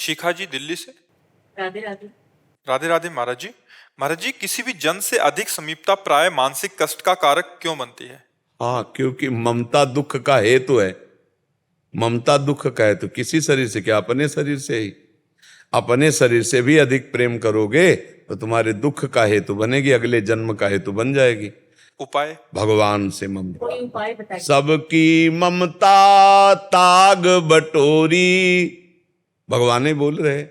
शिखा जी दिल्ली से। राधे राधे। राधे राधे महाराज जी। महाराज जी, किसी भी जन से अधिक समीपता प्राय मानसिक कष्ट का कारक क्यों बनती है? हाँ, क्योंकि ममता दुख का हेतु है। ममता दुख का हेतु किसी शरीर से क्या, अपने शरीर से ही। अपने शरीर से भी अधिक प्रेम करोगे तो तुम्हारे दुख का हेतु बनेगी, अगले जन्म का हेतु बन जाएगी। उपाय? भगवान से ममता। कोई उपाय बताइए। सबकी ममता ताग बटोरी, भगवान ही बोल रहे।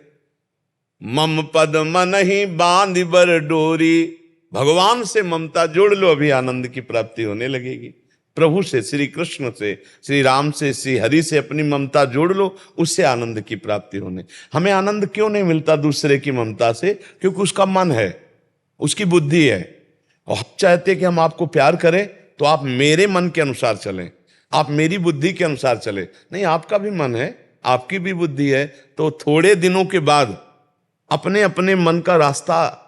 मम पद मन ही बांध बर डोरी। भगवान से ममता जोड़ लो, अभी आनंद की प्राप्ति होने लगेगी। प्रभु से, श्री कृष्ण से, श्री राम से, श्री हरि से अपनी ममता जोड़ लो, उससे आनंद की प्राप्ति होने। हमें आनंद क्यों नहीं मिलता दूसरे की ममता से? क्योंकि उसका मन है, उसकी बुद्धि है। और हम चाहते हैं कि हम आपको प्यार करें तो आप मेरे मन के अनुसार चलें, आप मेरी बुद्धि के अनुसार चलें। नहीं, आपका भी मन है, आपकी भी बुद्धि है, तो थोड़े दिनों के बाद अपने अपने मन का रास्ता,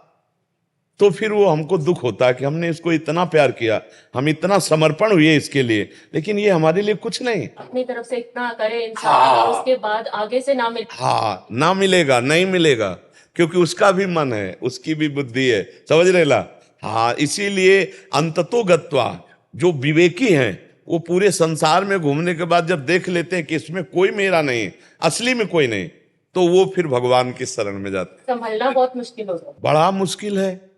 तो फिर वो हमको दुख होता है कि हमने इसको इतना प्यार किया, हम इतना समर्पण हुए इसके लिए, लेकिन ये हमारे लिए कुछ नहीं। अपनी तरफ से इतना करे इंसान और उसके बाद आगे से ना मिले। हाँ, ना मिलेगा, नहीं मिलेगा, क्योंकि उसका भी मन है, उसकी भी बुद्धि है। समझ रहे ला? हाँ, इसीलिए अंततो गत्वा जो विवेकी हैं वो पूरे संसार में घूमने के बाद जब देख लेते हैं कि इसमें कोई मेरा नहीं, असली में कोई नहीं, तो वो फिर भगवान की शरण में जाते हैं। संभलना बहुत मुश्किल होगा। बड़ा मुश्किल है,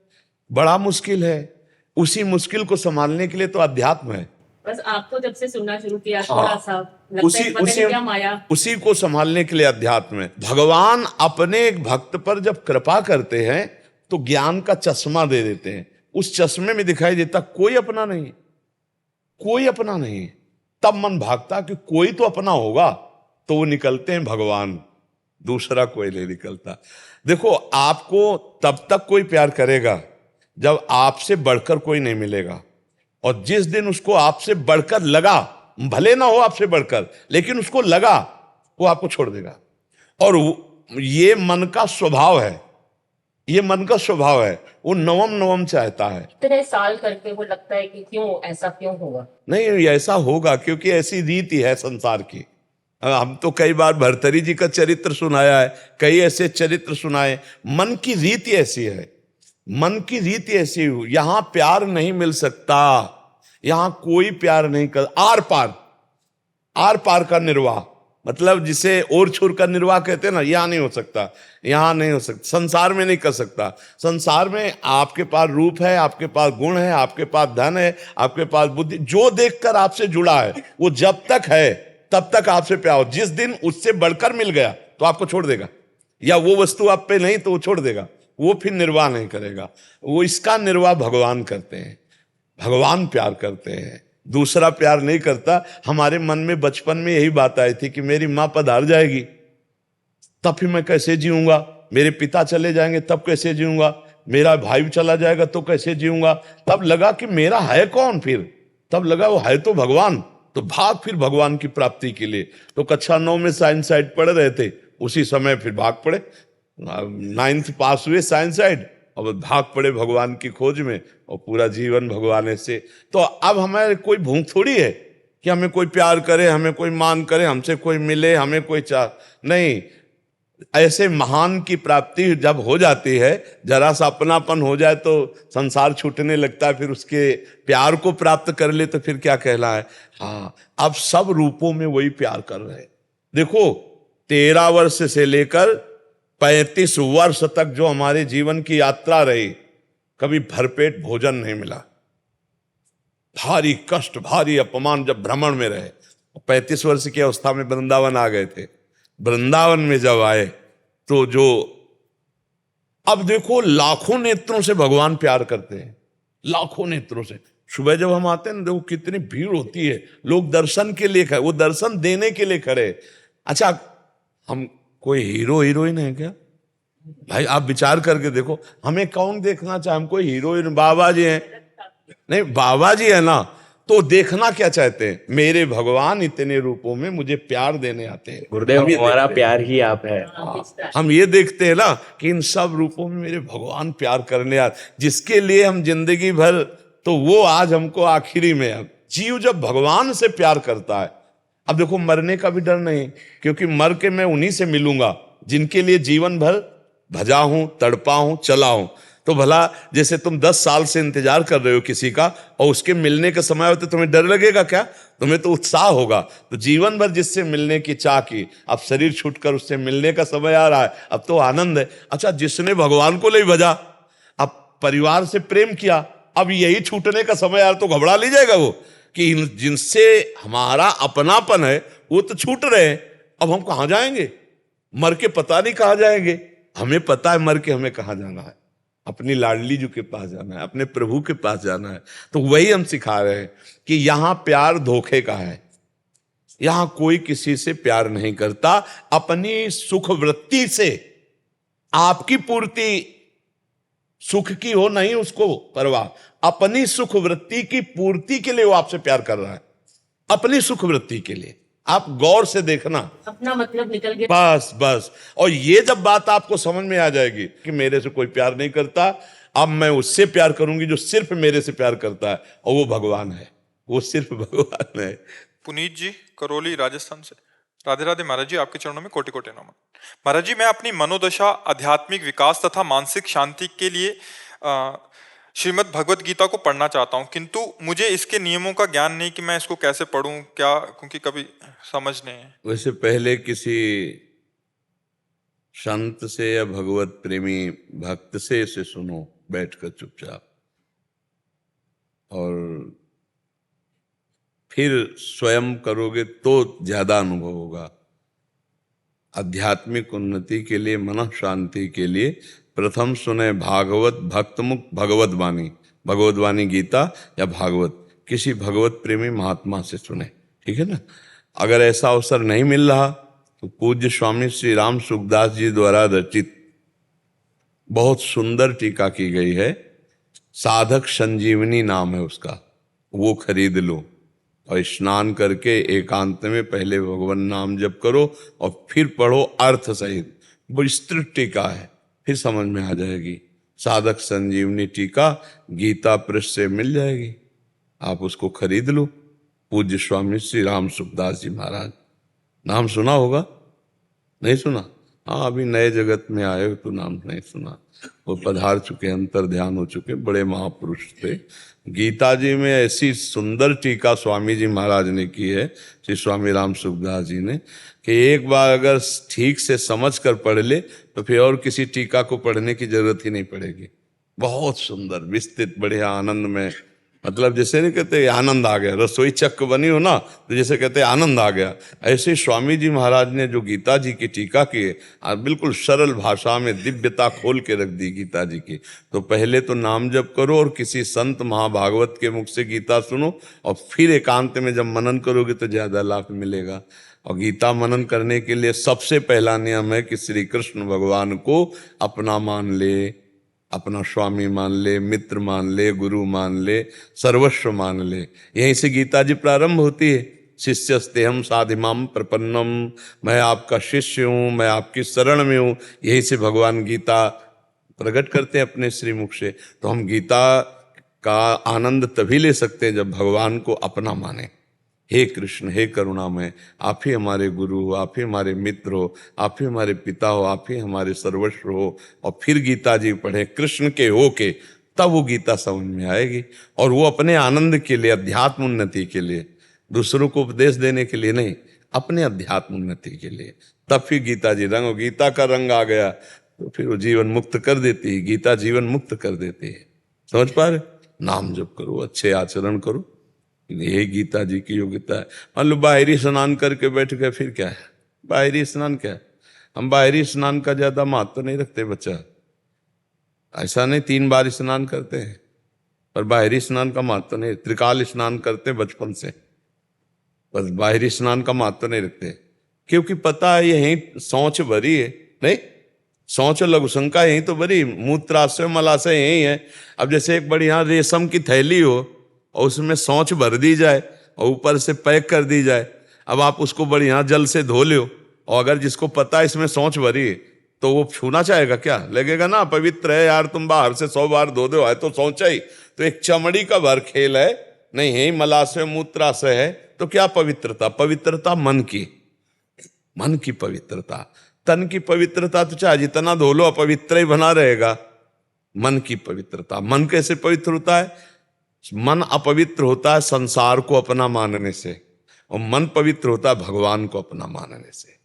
बड़ा मुश्किल है। उसी मुश्किल को संभालने के लिए तो अध्यात्म है। बस आपको जब से सुनना शुरू किया हाँ, थोड़ा सा लगता है पता नहीं क्या माया। उसी को संभालने के लिए अध्यात्म है। भगवान अपने एक भक्त पर जब कृपा करते हैं तो ज्ञान का चश्मा दे देते हैं। उस चश्मे में दिखाई देता कोई अपना नहीं, कोई अपना नहीं। तब मन भागता कि कोई तो अपना होगा, तो वो निकलते हैं भगवान, दूसरा कोई नहीं निकलता। देखो, आपको तब तक कोई प्यार करेगा जब आपसे बढ़कर कोई नहीं मिलेगा, और जिस दिन उसको आपसे बढ़कर लगा, भले ना हो आपसे बढ़कर, लेकिन उसको लगा, वो आपको छोड़ देगा। और ये मन का स्वभाव है, ये मन का स्वभाव है। वो नवम नवम चाहता है। इतने साल करके वो लगता है कि क्यों ऐसा क्यों होगा। नहीं, ऐसा होगा क्योंकि ऐसी रीति है संसार की। हम तो कई बार भर्तरी जी का चरित्र सुनाया है, कई ऐसे चरित्र सुनाए। मन की रीति ऐसी है, मन की रीति ऐसी। यहां प्यार नहीं मिल सकता, यहां कोई प्यार नहीं कर। आर पार, आर पार का निर्वाह, मतलब जिसे और छोर का निर्वाह कहते हैं ना, यहां नहीं हो सकता, यहां नहीं हो सकता, संसार में नहीं कर सकता। संसार में आपके पास रूप है, आपके पास गुण है, आपके पास धन है, आपके पास बुद्धि, जो देखकर आपसे जुड़ा है वो जब तक है तब तक आपसे प्यार हो। जिस दिन उससे बढ़कर मिल गया तो आपको छोड़ देगा, या वो वस्तु आप पे नहीं तो वो छोड़ देगा, वो फिर निर्वाह नहीं करेगा। वो इसका निर्वाह भगवान करते हैं, भगवान प्यार करते हैं, दूसरा प्यार नहीं करता। हमारे मन में बचपन में यही बात आई थी कि मेरी माँ पधार जाएगी तब फिर मैं कैसे जीऊंगा, मेरे पिता चले जाएंगे तब कैसे जीऊंगा, मेरा भाई चला जाएगा तो कैसे जीऊंगा। तब लगा कि मेरा है कौन, फिर तब लगा वो है तो भगवान। तो भाग फिर भगवान की प्राप्ति के लिए। तो कक्षा 9 में साइंस साइड पढ़ रहे थे, उसी समय फिर भाग पड़े, 9th पास हुए साइंस साइड, और भाग पड़े भगवान की खोज में, और पूरा जीवन भगवान से। तो अब हमें कोई भूख थोड़ी है कि हमें कोई प्यार करे, हमें कोई मान करे, हमसे कोई मिले, हमें कोई चाह नहीं। ऐसे महान की प्राप्ति जब हो जाती है, जरा सा अपनापन हो जाए तो संसार छूटने लगता है, फिर उसके प्यार को प्राप्त कर ले तो फिर क्या कहना है। हाँ, अब सब रूपों में वही प्यार कर रहे हैं। देखो, 13 वर्ष से लेकर 35 वर्ष तक जो हमारे जीवन की यात्रा रही, कभी भरपेट भोजन नहीं मिला, भारी कष्ट, भारी अपमान। जब भ्रमण में रहे, 35 वर्ष की अवस्था में वृंदावन आ गए थे, वृंदावन में जब आए तो जो, अब देखो, लाखों नेत्रों से भगवान प्यार करते हैं, लाखों नेत्रों से। सुबह जब हम आते हैं ना, देखो कितनी भीड़ होती है, लोग दर्शन के लिए खड़े, वो दर्शन देने के लिए खड़े। अच्छा, हम कोई हीरो हीरोइन है क्या भाई? आप विचार करके देखो, हमें कौन देखना चाहे? हम कोई हीरोइन, बाबा जी हैं? नहीं, बाबा जी है ना, तो देखना क्या चाहते हैं? मेरे भगवान इतने रूपों में मुझे प्यार देने आते हैं। गुरुदेव, हमारा प्यार ही आप है। हम ये देखते हैं ना कि इन सब रूपों में मेरे भगवान प्यार करने आते, जिसके लिए हम जिंदगी भर, तो वो आज हमको आखिरी में। अब जीव जब भगवान से प्यार करता है, अब देखो, मरने का भी डर नहीं, क्योंकि मर के मैं उन्हीं से मिलूंगा जिनके लिए जीवन भर भजा हूं, तड़पा हूं, चला हूं। तो भला जैसे तुम 10 साल से इंतजार कर रहे हो किसी का और उसके मिलने का समय होता, तुम्हें डर लगेगा क्या? तुम्हें तो उत्साह होगा। तो जीवन भर जिससे मिलने की चाह की, अब शरीर छूटकर उससे मिलने का समय आ रहा है, अब तो आनंद है। अच्छा, जिसने भगवान को नहीं भजा, अब परिवार से प्रेम किया, अब यही छूटने का समय आ रहा, तो घबरा ली जाएगा वो कि जिनसे हमारा अपनापन है वो तो छूट रहे हैं, अब हम कहां जाएंगे? मर के पता नहीं कहां जाएंगे। हमें पता है मर के हमें कहां जाना है, अपनी लाडली जी के पास जाना है, अपने प्रभु के पास जाना है। तो वही हम सिखा रहे हैं कि यहां प्यार धोखे का है, यहां कोई किसी से प्यार नहीं करता। अपनी सुख वृत्ति से आपकी पूर्ति सुख की हो नहीं उसको परवाह, अपनी सुख वृत्ति की पूर्ति के लिए वो आपसे प्यार कर रहा है, अपनी सुख वृत्ति के लिए। आप गौर से देखना, अपना मतलब निकल गया। बस बस। और ये जब बात आपको समझ में आ जाएगी कि मेरे से कोई प्यार नहीं करता, अब मैं उससे प्यार करूंगी जो सिर्फ मेरे से प्यार करता है, और वो भगवान है, वो सिर्फ भगवान है। पुनीत जी करौली राजस्थान से, राधे राधे महाराज जी, आपके चरणों में कोटि कोटि नमन। महाराज जी, मैं अपनी मनोदशा, आध्यात्मिक विकास तथा मानसिक शांति के लिए श्रीमद् भगवत गीता को पढ़ना चाहता हूँ, किंतु मुझे इसके नियमों का ज्ञान नहीं कि मैं इसको कैसे पढूं, क्या, क्योंकि कभी समझ नहीं है। वैसे पहले किसी संत से या भगवत प्रेमी भक्त से इसे सुनो बैठकर चुपचाप, और फिर स्वयं करोगे तो ज्यादा अनुभव होगा। आध्यात्मिक उन्नति के लिए, मन शांति के लिए प्रथम सुने भागवत भक्तमुख भगवत वाणी, भगवत वाणी गीता या भागवत, किसी भगवत प्रेमी महात्मा से सुने, ठीक है ना। अगर ऐसा अवसर नहीं मिल रहा तो पूज्य स्वामी श्री राम सुखदास जी द्वारा रचित बहुत सुंदर टीका की गई है, साधक संजीवनी नाम है उसका, वो खरीद लो और स्नान करके एकांत में पहले भगवान नाम जप करो और फिर पढ़ो अर्थ सहित। विस्तृत टीका है, फिर समझ में आ जाएगी। साधक संजीवनी टीका गीता पृष्ठ से मिल जाएगी, आप उसको खरीद लो। पूज्य स्वामी श्री राम सुखदास जी महाराज, नाम सुना होगा? नहीं सुना? हाँ, अभी नए जगत में आए हो तो नाम नहीं सुना। वो पधार चुके, अंतर ध्यान हो चुके, बड़े महापुरुष थे। गीता जी में ऐसी सुंदर टीका स्वामी जी महाराज ने की है, श्री स्वामी राम सुखदास जी ने, कि एक बार अगर ठीक से समझ कर पढ़ ले तो फिर और किसी टीका को पढ़ने की जरूरत ही नहीं पड़ेगी। बहुत सुंदर, विस्तृत, बढ़िया, आनंद में, मतलब जैसे नहीं कहते आनंद आ गया, रसोई चक्क बनी हो ना तो जैसे कहते आनंद आ गया, ऐसे स्वामी जी महाराज ने जो गीता जी की टीका की है, बिल्कुल सरल भाषा में दिव्यता खोल के रख दी गीता जी की। तो पहले तो नाम जप करो और किसी संत महाभागवत के मुख से गीता सुनो, और फिर एकांत में जब मनन करोगे तो ज्यादा लाभ मिलेगा। और गीता मनन करने के लिए सबसे पहला नियम है कि श्री कृष्ण भगवान को अपना मान ले, अपना स्वामी मान ले, मित्र मान ले, गुरु मान ले, सर्वस्व मान ले। यहीं से गीता जी प्रारंभ होती है, शिष्यस्तेहम साधिमाम प्रपन्नम, मैं आपका शिष्य हूँ, मैं आपकी शरण में हूँ। यहीं से भगवान गीता प्रकट करते हैं अपने श्रीमुख से। तो हम गीता का आनंद तभी ले सकते हैं जब भगवान को अपना माने। हे कृष्ण, हे करुणामय, आप ही हमारे गुरु हो, आप ही हमारे मित्र हो, आप ही हमारे पिता हो, आप ही हमारे सर्वस्व हो। और फिर गीता जी पढ़े कृष्ण के हो के, तब वो गीता समझ में आएगी। और वो अपने आनंद के लिए, अध्यात्म उन्नति के लिए, दूसरों को उपदेश देने के लिए नहीं, अपने अध्यात्म उन्नति के लिए। तब फिर गीता जी रंग, गीता का रंग आ गया तो फिर वो जीवन मुक्त कर देती है, गीता जीवन मुक्त कर देती है। समझ पा रहे? नाम जप करो, अच्छे आचरण करो, यही गीता जी की योग्यता है। मान लो बाहरी स्नान करके बैठ गए, फिर क्या है? बाहरी स्नान क्या है? हम बाहरी स्नान का ज्यादा महत्व तो नहीं रखते बच्चा, ऐसा नहीं 3 बार स्नान करते हैं, पर बाहरी स्नान का महत्व तो नहीं। त्रिकाल स्नान करते बचपन से, बस बाहरी स्नान का महत्व नहीं रखते, क्योंकि पता है यही शौच भरी है, नहीं शौच लघु शंका यही तो भरी, मूत्राशय मलाशय यही है। अब जैसे एक बढ़िया रेशम की थैली हो और उसमें शौच भर दी जाए और ऊपर से पैक कर दी जाए, अब आप उसको बढ़िया जल से धो लो, और अगर जिसको पता है इसमें शौच भरी है तो वो छूना चाहेगा क्या? लगेगा ना पवित्र है यार, तुम बाहर से 100 बार धो दो, है तो शौचा ही। तो एक चमड़ी का भर खेल है, नहीं है मलाशय मूत्राशय है, तो क्या पवित्रता? पवित्रता मन की, मन की पवित्रता। तन की पवित्रता तो चाहे जितना धो लो अपवित्र ही बना रहेगा। मन की पवित्रता, मन कैसे पवित्र होता है? मन अपवित्र होता है संसार को अपना मानने से, और मन पवित्र होता है भगवान को अपना मानने से।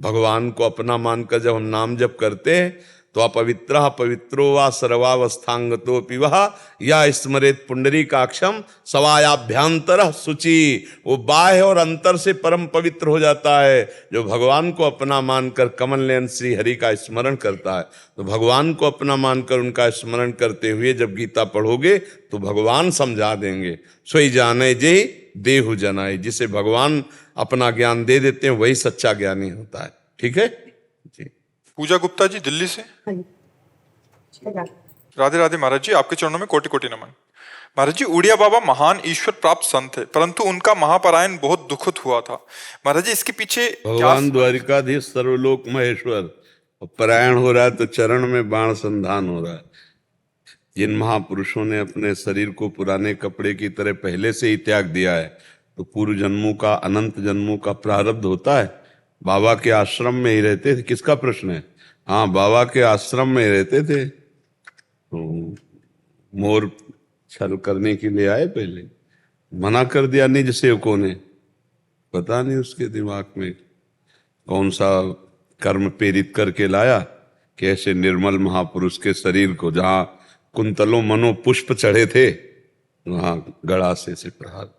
भगवान को अपना मानकर जब हम नाम जप करते हैं तो अपवित्र पवित्रो वा सर्वावस्थांगतो पिवह या स्मरेत पुंडरीकाक्षम सवायाभ्यांतर शुचि। वो बाह्य और अंतर से परम पवित्र हो जाता है जो भगवान को अपना मानकर कमल नयन श्री हरि का स्मरण करता है। तो भगवान को अपना मानकर उनका स्मरण करते हुए जब गीता पढ़ोगे तो भगवान समझा देंगे। सोई जाने जे देहु जनाए, जिसे भगवान अपना ज्ञान दे देते हैं वही सच्चा ज्ञानी होता है। ठीक है जी। पूजा गुप्ता जी दिल्ली से। राधे राधे महाराज जी, आपके चरणों में कोटि कोटि नमन। महाराज जी, उड़िया बाबा महान ईश्वर प्राप्त संत थे, परंतु उनका महापरायण बहुत दुखद हुआ था। महाराज जी, इसके पीछे भगवान द्वारिकाधीश सर्वलोक महेश्वर परायण हो रहा है तो चरण में बाण संधान हो रहा है। जिन महापुरुषों ने अपने शरीर को पुराने कपड़े की तरह पहले से ही त्याग दिया है तो पूर्व जन्मों का, अनंत जन्मों का प्रारब्ध होता है। बाबा के आश्रम में ही रहते थे, किसका प्रश्न है? हाँ, बाबा के आश्रम में ही रहते थे। तो मोर छल करने के लिए आए, पहले मना कर दिया निज सेवकों ने। पता नहीं उसके दिमाग में कौन सा कर्म प्रेरित करके लाया कि ऐसे निर्मल महापुरुष के शरीर को, जहां कुंतलों मनो पुष्प चढ़े थे, वहां गड़ा से प्रहार।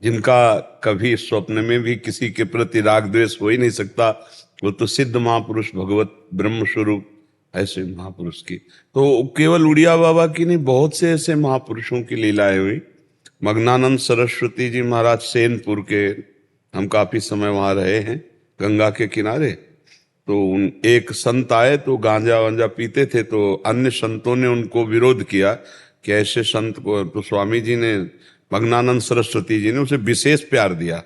जिनका कभी स्वप्न में भी किसी के प्रति राग द्वेष हो ही नहीं सकता, वो तो सिद्ध महापुरुष, भगवत ब्रह्म स्वरूप ऐसे महापुरुष की। तो केवल उड़िया बाबा की नहीं, बहुत से ऐसे महापुरुषों की लीलाएं हुई। मग्नानंद सरस्वती जी महाराज सेनपुर के, हम काफी समय वहां रहे हैं गंगा के किनारे। तो एक संत आए तो गांजा वांजा पीते थे, तो अन्य संतों ने उनको विरोध किया कि ऐसे संत को, तो स्वामी जी ने, मग्नानंद सरस्वती जी ने उसे विशेष प्यार दिया।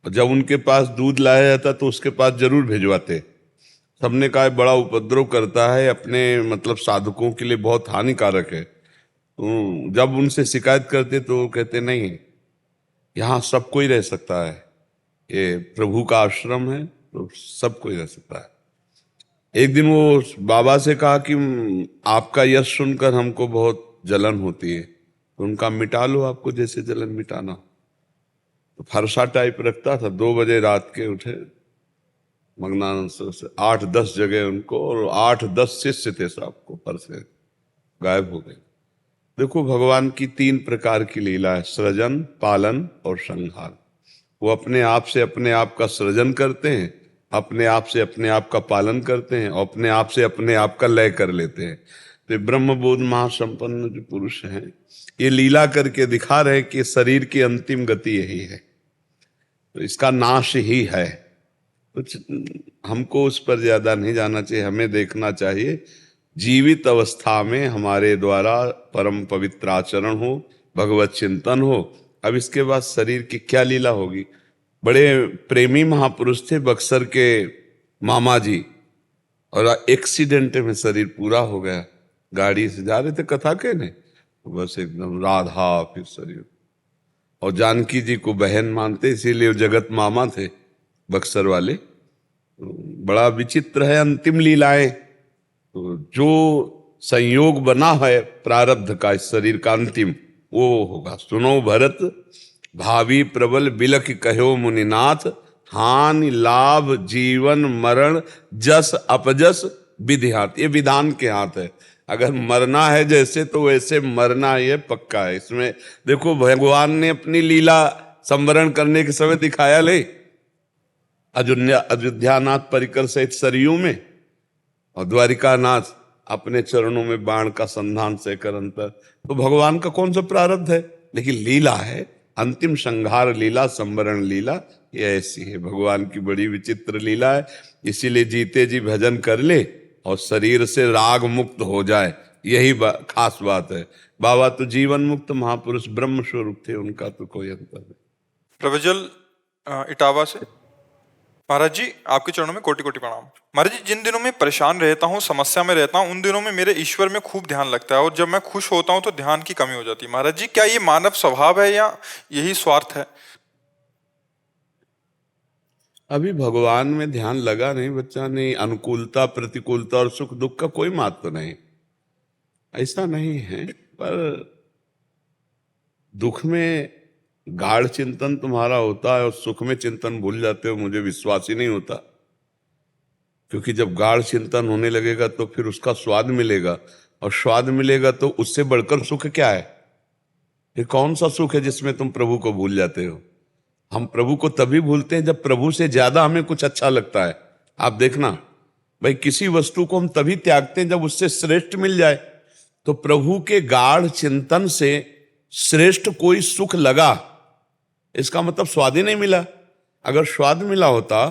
और जब उनके पास दूध लाया जाता तो उसके पास जरूर भिजवाते। सबने कहा बड़ा उपद्रव करता है, अपने मतलब साधकों के लिए बहुत हानिकारक है। तो जब उनसे शिकायत करते तो वो कहते नहीं, यहाँ सब कोई रह सकता है, ये प्रभु का आश्रम है तो सब कोई रह सकता है। एक दिन वो बाबा से कहा कि आपका यश सुनकर हमको बहुत जलन होती है, तो उनका मिटा लो, आपको जैसे जलन मिटाना। तो फरसा टाइप रखता था। 2 बजे रात के उठे मग्नानंद से 8-10 जगह उनको, और 8-10 शिष्य थे, सबको फरसे गायब हो गए। देखो, भगवान की 3 प्रकार की लीला है, सृजन, पालन और संहार। वो अपने आप से अपने आप का सृजन करते हैं, अपने आप से अपने आप का पालन करते हैं, और अपने आप से अपने आप का लय कर लेते हैं। तो ब्रह्मबोध महासंपन्न जो पुरुष हैं, ये लीला करके दिखा रहे कि शरीर की अंतिम गति यही है, तो इसका नाश ही है। कुछ हमको उस पर ज्यादा नहीं जाना चाहिए। हमें देखना चाहिए जीवित अवस्था में हमारे द्वारा परम पवित्र आचरण हो, भगवत चिंतन हो। अब इसके बाद शरीर की क्या लीला होगी। बड़े प्रेमी महापुरुष थे बक्सर के मामा जी, और एक्सीडेंट में शरीर पूरा हो गया। गाड़ी से जा रहे थे कथा कहने, तो बस एकदम राधा फिर शरीर। और जानकी जी को बहन मानते, इसीलिए वो जगत मामा थे बक्सर वाले। तो बड़ा विचित्र है अंतिम लीलाएं। तो जो संयोग बना है प्रारब्ध का, इस शरीर का अंतिम, वो होगा। सुनो भरत भावी प्रबल बिलख कहो मुनिनाथ, हानि लाभ जीवन मरण जस अपजस विधि हाथ। ये विधान के हाथ है। अगर मरना है जैसे, तो वैसे मरना ये पक्का है। इसमें देखो, भगवान ने अपनी लीला संवरण करने के समय दिखाया ले, अयोध्यानाथ परिकर सहित सरयू में, और द्वारिकानाथ अपने चरणों में बाण का संधान से कर अंतर। तो भगवान का कौन सा प्रारब्ध है, लेकिन लीला है। अंतिम संहार लीला, संवरण लीला, ये ऐसी है। भगवान की बड़ी विचित्र लीला है। इसीलिए जीते जी भजन कर ले और शरीर से राग मुक्त हो जाए, यही खास बात है। बाबा तो जीवन मुक्त महापुरुष ब्रह्म स्वरूप थे, उनका तो कोई अंतर नहीं। प्रभजल इटावा से। महाराज जी, आपके चरणों में कोटि कोटि प्रणाम। महाराज जी, जिन दिनों में परेशान रहता हूँ, समस्या में रहता हूँ, उन दिनों में मेरे ईश्वर में खूब ध्यान लगता है, और जब मैं खुश होता हूँ तो ध्यान की कमी हो जाती है। महाराज जी, क्या ये मानव स्वभाव है या यही स्वार्थ है? अभी भगवान में ध्यान लगा नहीं बच्चा, नहीं अनुकूलता प्रतिकूलता और सुख दुख का कोई महत्व नहीं, ऐसा नहीं है। पर दुख में गाढ़ चिंतन तुम्हारा होता है और सुख में चिंतन भूल जाते हो, मुझे विश्वास ही नहीं होता। क्योंकि जब गाढ़ चिंतन होने लगेगा तो फिर उसका स्वाद मिलेगा, और स्वाद मिलेगा तो उससे बढ़कर सुख क्या है? फिर कौन सा सुख है जिसमें तुम प्रभु को भूल जाते हो? हम प्रभु को तभी भूलते हैं जब प्रभु से ज्यादा हमें कुछ अच्छा लगता है। आप देखना भाई, किसी वस्तु को हम तभी त्यागते हैं जब उससे श्रेष्ठ मिल जाए। तो प्रभु के गाढ़ चिंतन से श्रेष्ठ कोई सुख लगा, इसका मतलब स्वाद ही नहीं मिला। अगर स्वाद मिला होता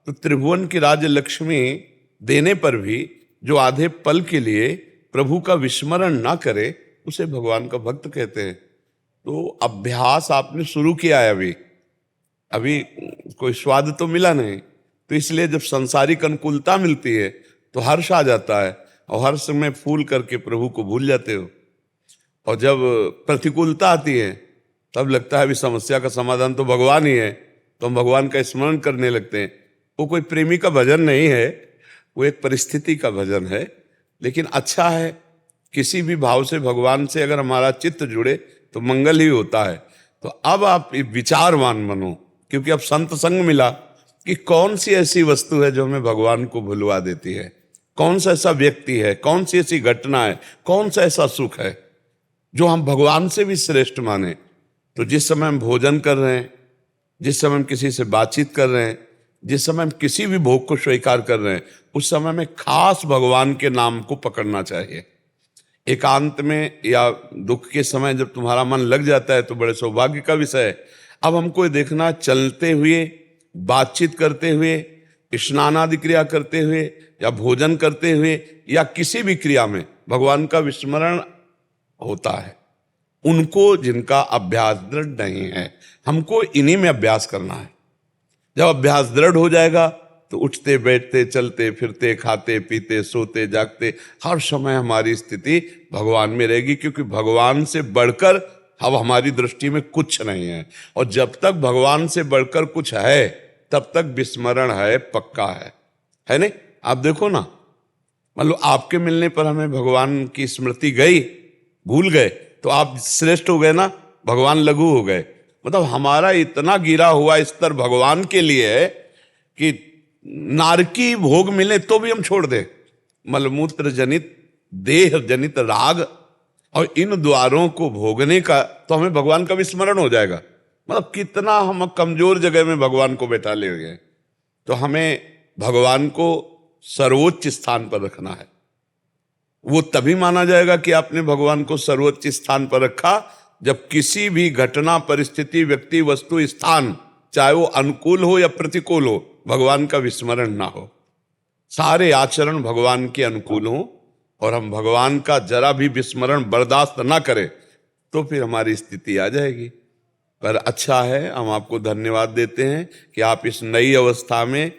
तो त्रिभुवन की राज्य लक्ष्मी देने पर भी जो आधे पल के लिए प्रभु का विस्मरण ना करे उसे भगवान का भक्त कहते हैं। तो अभ्यास आपने शुरू किया है, अभी कोई स्वाद तो मिला नहीं, तो इसलिए जब संसारिक अनुकूलता मिलती है तो हर्ष आ जाता है, और हर्ष में फूल करके प्रभु को भूल जाते हो। और जब प्रतिकूलता आती है तब लगता है अभी समस्या का समाधान तो भगवान ही है, तो हम भगवान का स्मरण करने लगते हैं। वो कोई प्रेमी का भजन नहीं है, वो एक परिस्थिति का भजन है। लेकिन अच्छा है, किसी भी भाव से भगवान से अगर हमारा चित्त जुड़े तो मंगल ही होता है। तो अब आप विचारवान बनो, क्योंकि अब संत संग मिला कि कौन सी ऐसी वस्तु है जो हमें भगवान को भुलवा देती है, कौन सा ऐसा व्यक्ति है, कौन सी ऐसी घटना है, कौन सा ऐसा सुख है जो हम भगवान से भी श्रेष्ठ माने। तो जिस समय हम भोजन कर रहे हैं, जिस समय हम किसी से बातचीत कर रहे हैं, जिस समय हम किसी भी भोग को स्वीकार कर रहे हैं, उस समय में खास भगवान के नाम को पकड़ना चाहिए। एकांत में या दुख के समय जब तुम्हारा मन लग जाता है तो बड़े सौभाग्य का विषय है। अब हमको देखना, चलते हुए, बातचीत करते हुए, स्नान आदि क्रिया करते हुए, या भोजन करते हुए, या किसी भी क्रिया में भगवान का विस्मरण होता है। उनको जिनका अभ्यास दृढ़ नहीं है, हमको इन्हीं में अभ्यास करना है। जब अभ्यास दृढ़ हो जाएगा तो उठते बैठते चलते फिरते खाते पीते सोते जागते हर समय हमारी स्थिति भगवान में रहेगी, क्योंकि भगवान से बढ़कर अब हमारी दृष्टि में कुछ नहीं है। और जब तक भगवान से बढ़कर कुछ है तब तक विस्मरण है, पक्का है नहीं? आप देखो ना, मतलब आपके मिलने पर हमें भगवान की स्मृति गई, भूल गए तो आप श्रेष्ठ हो गए ना, भगवान लघु हो गए। मतलब हमारा इतना गिरा हुआ स्तर भगवान के लिए है कि नारकी भोग मिले तो भी हम छोड़ दें। मलमूत्र जनित देह जनित राग और इन द्वारों को भोगने का तो हमें भगवान का विस्मरण हो जाएगा। मतलब कितना हम कमजोर जगह में भगवान को बैठा ले गए। तो हमें भगवान को सर्वोच्च स्थान पर रखना है। वो तभी माना जाएगा कि आपने भगवान को सर्वोच्च स्थान पर रखा जब किसी भी घटना, परिस्थिति, व्यक्ति, वस्तु, स्थान, चाहे वो अनुकूल हो या प्रतिकूल हो, भगवान का विस्मरण ना हो। सारे आचरण भगवान के अनुकूल हो और हम भगवान का जरा भी विस्मरण बर्दाश्त ना करें तो फिर हमारी स्थिति आ जाएगी। पर अच्छा है, हम आपको धन्यवाद देते हैं कि आप इस नई अवस्था में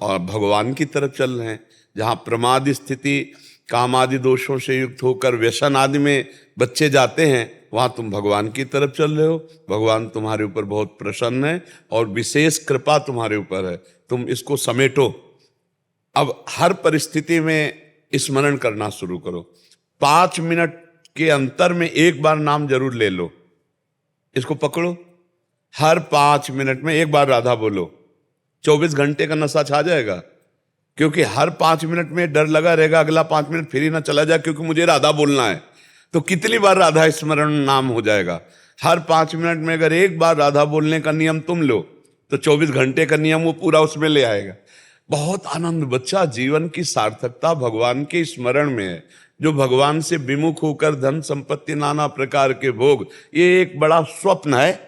और भगवान की तरफ चल रहे हैं। जहाँ प्रमाद स्थिति, काम आदि दोषों से युक्त होकर व्यसन आदि में बच्चे जाते हैं, वहाँ तुम भगवान की तरफ चल रहे हो। भगवान तुम्हारे ऊपर बहुत प्रसन्न है और विशेष कृपा तुम्हारे ऊपर है। तुम इसको समेटो। अब हर परिस्थिति में स्मरण करना शुरू करो। 5 मिनट के अंतर में एक बार नाम जरूर ले लो, इसको पकड़ो। हर 5 मिनट में एक बार राधा बोलो, 24 घंटे का नशा छा जाएगा। क्योंकि हर 5 मिनट में डर लगा रहेगा अगला 5 मिनट फिर ही ना चला जाए, क्योंकि मुझे राधा बोलना है। तो कितनी बार राधा स्मरण नाम हो जाएगा। हर 5 मिनट में अगर एक बार राधा बोलने का नियम तुम लो तो 24 घंटे का नियम वो पूरा उसमें ले आएगा। बहुत आनंद। बच्चा, जीवन की सार्थकता भगवान के स्मरण में है। जो भगवान से विमुख होकर धन संपत्ति, नाना प्रकार के भोग, ये एक बड़ा स्वप्न है।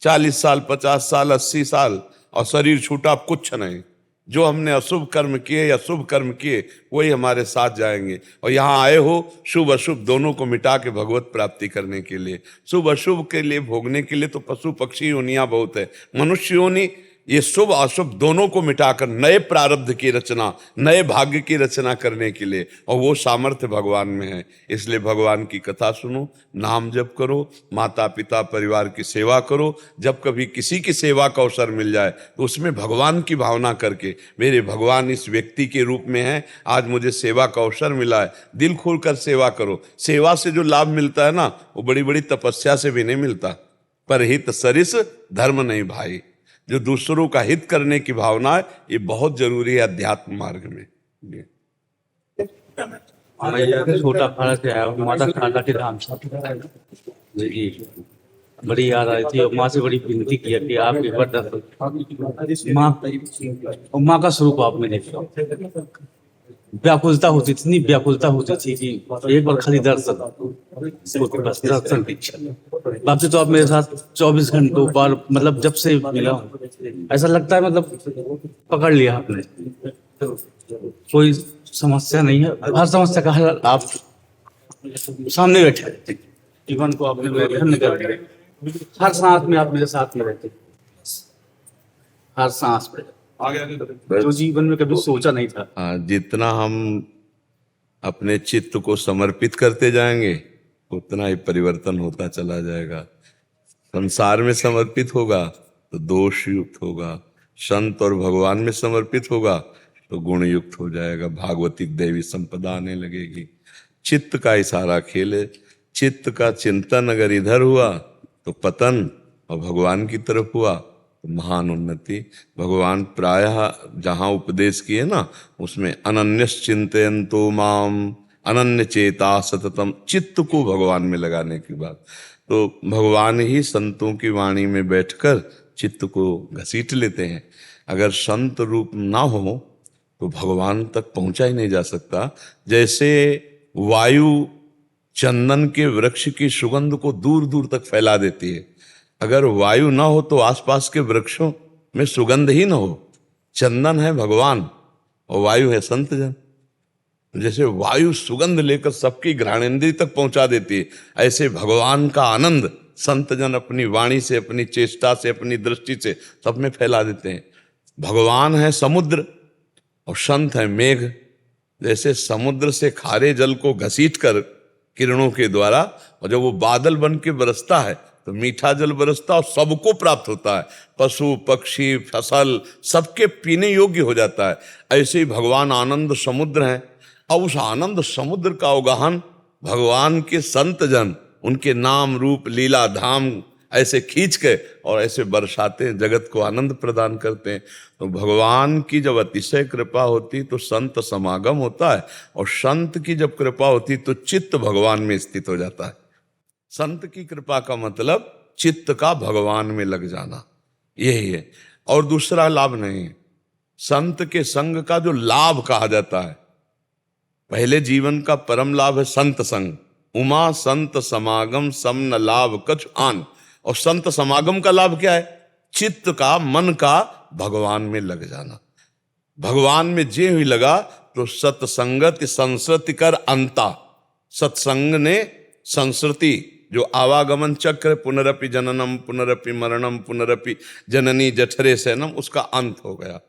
40 साल, 50 साल, 80 साल और शरीर छूटा, कुछ नहीं। जो हमने अशुभ कर्म किए या शुभ कर्म किए वही हमारे साथ जाएंगे। और यहाँ आए हो शुभ अशुभ दोनों को मिटा के भगवत प्राप्ति करने के लिए। शुभ अशुभ के लिए भोगने के लिए तो पशु पक्षी योनियां बहुत है। मनुष्य योनि ये शुभ अशुभ दोनों को मिटाकर नए प्रारब्ध की रचना, नए भाग्य की रचना करने के लिए, और वो सामर्थ्य भगवान में है। इसलिए भगवान की कथा सुनो, नाम जप करो, माता पिता परिवार की सेवा करो। जब कभी किसी की सेवा का अवसर मिल जाए तो उसमें भगवान की भावना करके, मेरे भगवान इस व्यक्ति के रूप में है, आज मुझे सेवा का अवसर मिला है, दिल खोलकर सेवा करो। सेवा से जो लाभ मिलता है ना, वो बड़ी बड़ी तपस्या से भी नहीं मिलता। पर हित सरिस धर्म नहीं भाई, जो दूसरों का हित करने की भावना है, ये बहुत जरूरी है अध्यात्म मार्ग में। मैया के छोटा फर्क है और माता खाला के धाम जी बड़ी याद आई थी और माँ से बड़ी विनती किया कि आप एक बार दर्शन माँ और माँ का स्वरूप आप में देखा। व्याकुलता होती थी, इतनी व्याकुलता होती थी कि एक बार खाली दर्शन, बस दर्शन दीक्षा। बाप जी तो आप मेरे साथ 24 घंटों बार, मतलब जब से मिला हूँ ऐसा लगता है मतलब पकड़ लिया आपने, कोई समस्या नहीं है, हर समस्या का हल आप सामने बैठे रहते, जीवन को आपने धन्य कर दिया। हर सांस में आप मेरे साथ में रहते, हर सांस में, जो जीवन में कभी सोचा नहीं था। जितना हम अपने चित्त को समर्पित करते जाएंगे उतना ही परिवर्तन होता चला जाएगा। संसार में समर्पित होगा तो दोष युक्त होगा, संत और भगवान में समर्पित होगा तो गुण युक्त हो जाएगा, भागवतिक देवी संपदा आने लगेगी। चित्त का इशारा खेल है, चित्त का चिंतन अगर इधर हुआ तो पतन, और भगवान की तरफ हुआ तो महान उन्नति। भगवान प्रायः जहाँ उपदेश किए ना, उसमें अनन्यस चिंतयन्तो माम अनन्य चेता सततम, चित्त को भगवान में लगाने की बात। तो भगवान ही संतों की वाणी में बैठकर चित्त को घसीट लेते हैं। अगर संत रूप ना हो तो भगवान तक पहुंचा ही नहीं जा सकता। जैसे वायु चंदन के वृक्ष की सुगंध को दूर दूर तक फैला देती है, अगर वायु ना हो तो आसपास के वृक्षों में सुगंध ही ना हो। चंदन है भगवान और वायु है संत जन। जैसे वायु सुगंध लेकर सबकी घ्राणेंद्रिय तक पहुंचा देती है, ऐसे भगवान का आनंद संत जन अपनी वाणी से, अपनी चेष्टा से, अपनी दृष्टि से सब में फैला देते हैं। भगवान है समुद्र और संत है मेघ। जैसे समुद्र से खारे जल को घसीट कर किरणों के द्वारा, और जब वो बादल बन के बरसता है तो मीठा जल बरसता और सबको प्राप्त होता है, पशु पक्षी फसल सबके पीने योग्य हो जाता है। ऐसे ही भगवान आनंद समुद्र हैं, और उस आनंद समुद्र का अवगाहन भगवान के संत जन उनके नाम रूप लीला धाम ऐसे खींच के और ऐसे बरसाते हैं, जगत को आनंद प्रदान करते हैं। तो भगवान की जब अतिशय कृपा होती तो संत समागम होता है, और संत की जब कृपा होती तो चित्त भगवान में स्थित हो जाता है। संत की कृपा का मतलब चित्त का भगवान में लग जाना, यही है, और दूसरा लाभ नहीं है। संत के संग का जो लाभ कहा जाता है, पहले जीवन का परम लाभ है संत संग। उमा संत समागम सम न लाभ कछ आन। और संत समागम का लाभ क्या है? चित्त का, मन का भगवान में लग जाना। भगवान में जे हुई लगा तो सत्संगति संस्कृति कर अंता। सत्संग ने संस्कृति, जो आवागमन चक्र, पुनरपि जननम पुनरपि मरणम पुनरपि जननी जठरे सैनम, उसका अंत हो गया।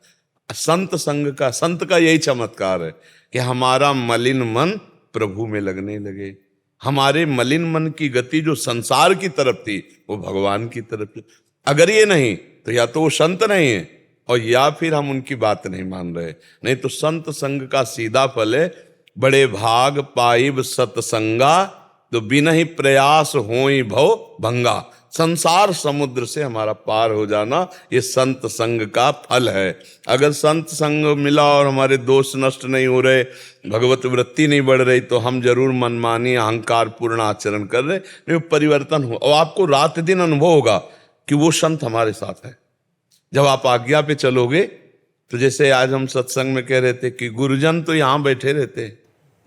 संत संग का, संत का यही चमत्कार है कि हमारा मलिन मन प्रभु में लगने लगे। हमारे मलिन मन की गति जो संसार की तरफ थी वो भगवान की तरफ थी। अगर ये नहीं तो या तो वो संत नहीं है और या फिर हम उनकी बात नहीं मान रहे। नहीं तो संत संग का सीधा फल है, बड़े भाग पाइब सत्संगा तो बिना ही प्रयास होई भव भंगा। संसार समुद्र से हमारा पार हो जाना ये संत संग का फल है। अगर संत संग मिला और हमारे दोष नष्ट नहीं हो रहे, भगवत वृत्ति नहीं बढ़ रही, तो हम जरूर मनमानी अहंकार पूर्ण आचरण कर रहे, नहीं परिवर्तन हो। और आपको रात दिन अनुभव होगा कि वो संत हमारे साथ है। जब आप आज्ञा पे चलोगे तो जैसे आज हम सत्संग में कह रहे थे कि गुरुजन तो यहाँ बैठे रहते हैं,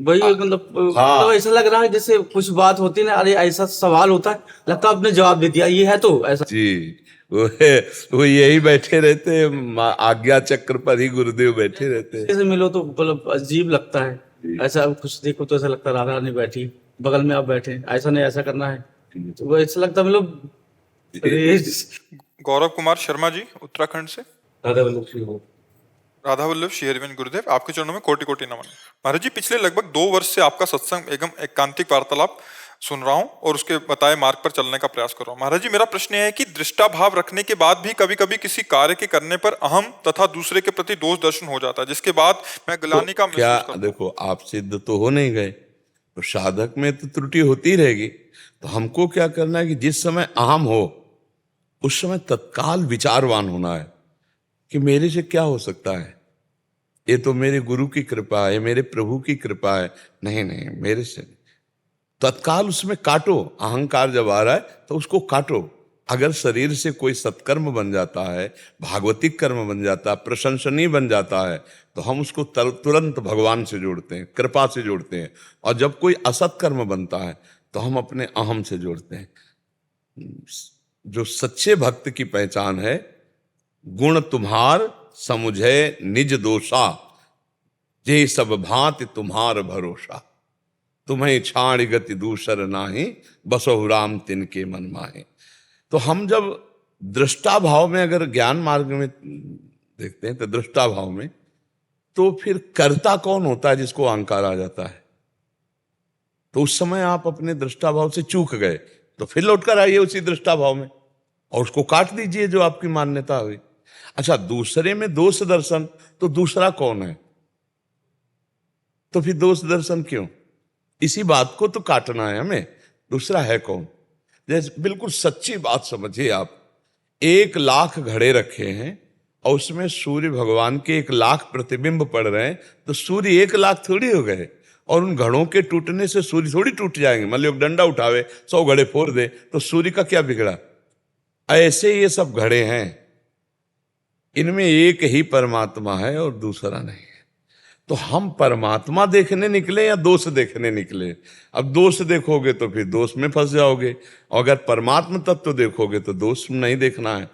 वही मतलब ऐसा लग रहा है जैसे कुछ बात होती है ना, अरे ऐसा सवाल होता है, लगता है आपने जवाब दे दिया, ये है तो ऐसा जी वो यही बैठे रहते हैं, आज्ञा चक्र पर ही गुरुदेव बैठे रहते हैं। ऐसे मिलो तो मतलब अजीब लगता है। ऐसा कुछ देखो तो ऐसा लगता है राधा रानी बैठी बगल में, आप बैठे, ऐसा नहीं ऐसा करना है, तो वो ऐसा लगता है मतलब। गौरव कुमार शर्मा जी उत्तराखंड से। राधा वल्लभ श्री हो। राधा वल्लभ श्री हरिवंश गुरुदेव, आपके चरणों में कोटि कोटि नमन। महाराज जी, पिछले लगभग 2 वर्ष से आपका सत्संग एवं एकांतिक वार्तालाप सुन रहा हूं और उसके बताए मार्ग पर चलने का प्रयास कर रहा हूं। महाराज जी, मेरा प्रश्न यह है कि दृष्टा भाव रखने के बाद भी कभी कभी किसी कार्य के करने पर अहम तथा दूसरे के प्रति दोष दर्शन हो जाता है, जिसके बाद मैं ग्लानि का क्या महसूस करता हूं। देखो, आप सिद्ध तो हो नहीं गए, तो साधक में तो त्रुटि होती रहेगी। तो हमको क्या करना है कि जिस समय अहम हो उस समय तत्काल विचारवान होना है कि मेरे से क्या हो सकता है, ये तो मेरे गुरु की कृपा है, मेरे प्रभु की कृपा है, नहीं नहीं मेरे से नहीं। तत्काल उसमें काटो। अहंकार जब आ रहा है तो उसको काटो। अगर शरीर से कोई सत्कर्म बन जाता है, भागवतिक कर्म बन जाता है, प्रशंसनीय बन जाता है, तो हम उसको तुरंत भगवान से जोड़ते हैं, कृपा से जोड़ते हैं। और जब कोई असत कर्म बनता है तो हम अपने अहम से जोड़ते हैं। जो सच्चे भक्त की पहचान है, गुण तुम्हार समुझे निज दोषा, जे सब भांति तुम्हार भरोसा, तुम्हें छाड़ गति दूसर नाही, बसहु राम तिनके मन माहे। तो हम जब दृष्टा भाव में, अगर ज्ञान मार्ग में देखते हैं तो दृष्टा भाव में, तो फिर कर्ता कौन होता है जिसको अहंकार आ जाता है? तो उस समय आप अपने दृष्टा भाव से चूक गए, तो फिर लौटकर आइए उसी दृष्टा भाव में और उसको काट दीजिए जो आपकी मान्यता हुई। अच्छा, दूसरे में दोष दर्शन, तो दूसरा कौन है? तो फिर दोष दर्शन क्यों? इसी बात को तो काटना है हमें, दूसरा है कौन? जैसे बिल्कुल सच्ची बात समझिए आप, 1,00,000 घड़े रखे हैं और उसमें सूर्य भगवान के 1,00,000 प्रतिबिंब पड़ रहे हैं, तो सूर्य 1,00,000 थोड़ी हो गए। और उन घड़ों के टूटने से सूर्य थोड़ी टूट जाएंगे। मान लो एक डंडा उठावे 100 घड़े फोड़ दे तो सूर्य का क्या बिगड़ा? ऐसे ये सब घड़े हैं, इनमें एक ही परमात्मा है और दूसरा नहीं है। तो हम परमात्मा देखने निकले या दोष देखने निकले? अब दोष देखोगे तो फिर दोष में फंस जाओगे, और अगर परमात्मा तत्व देखोगे तो दोष नहीं देखना है।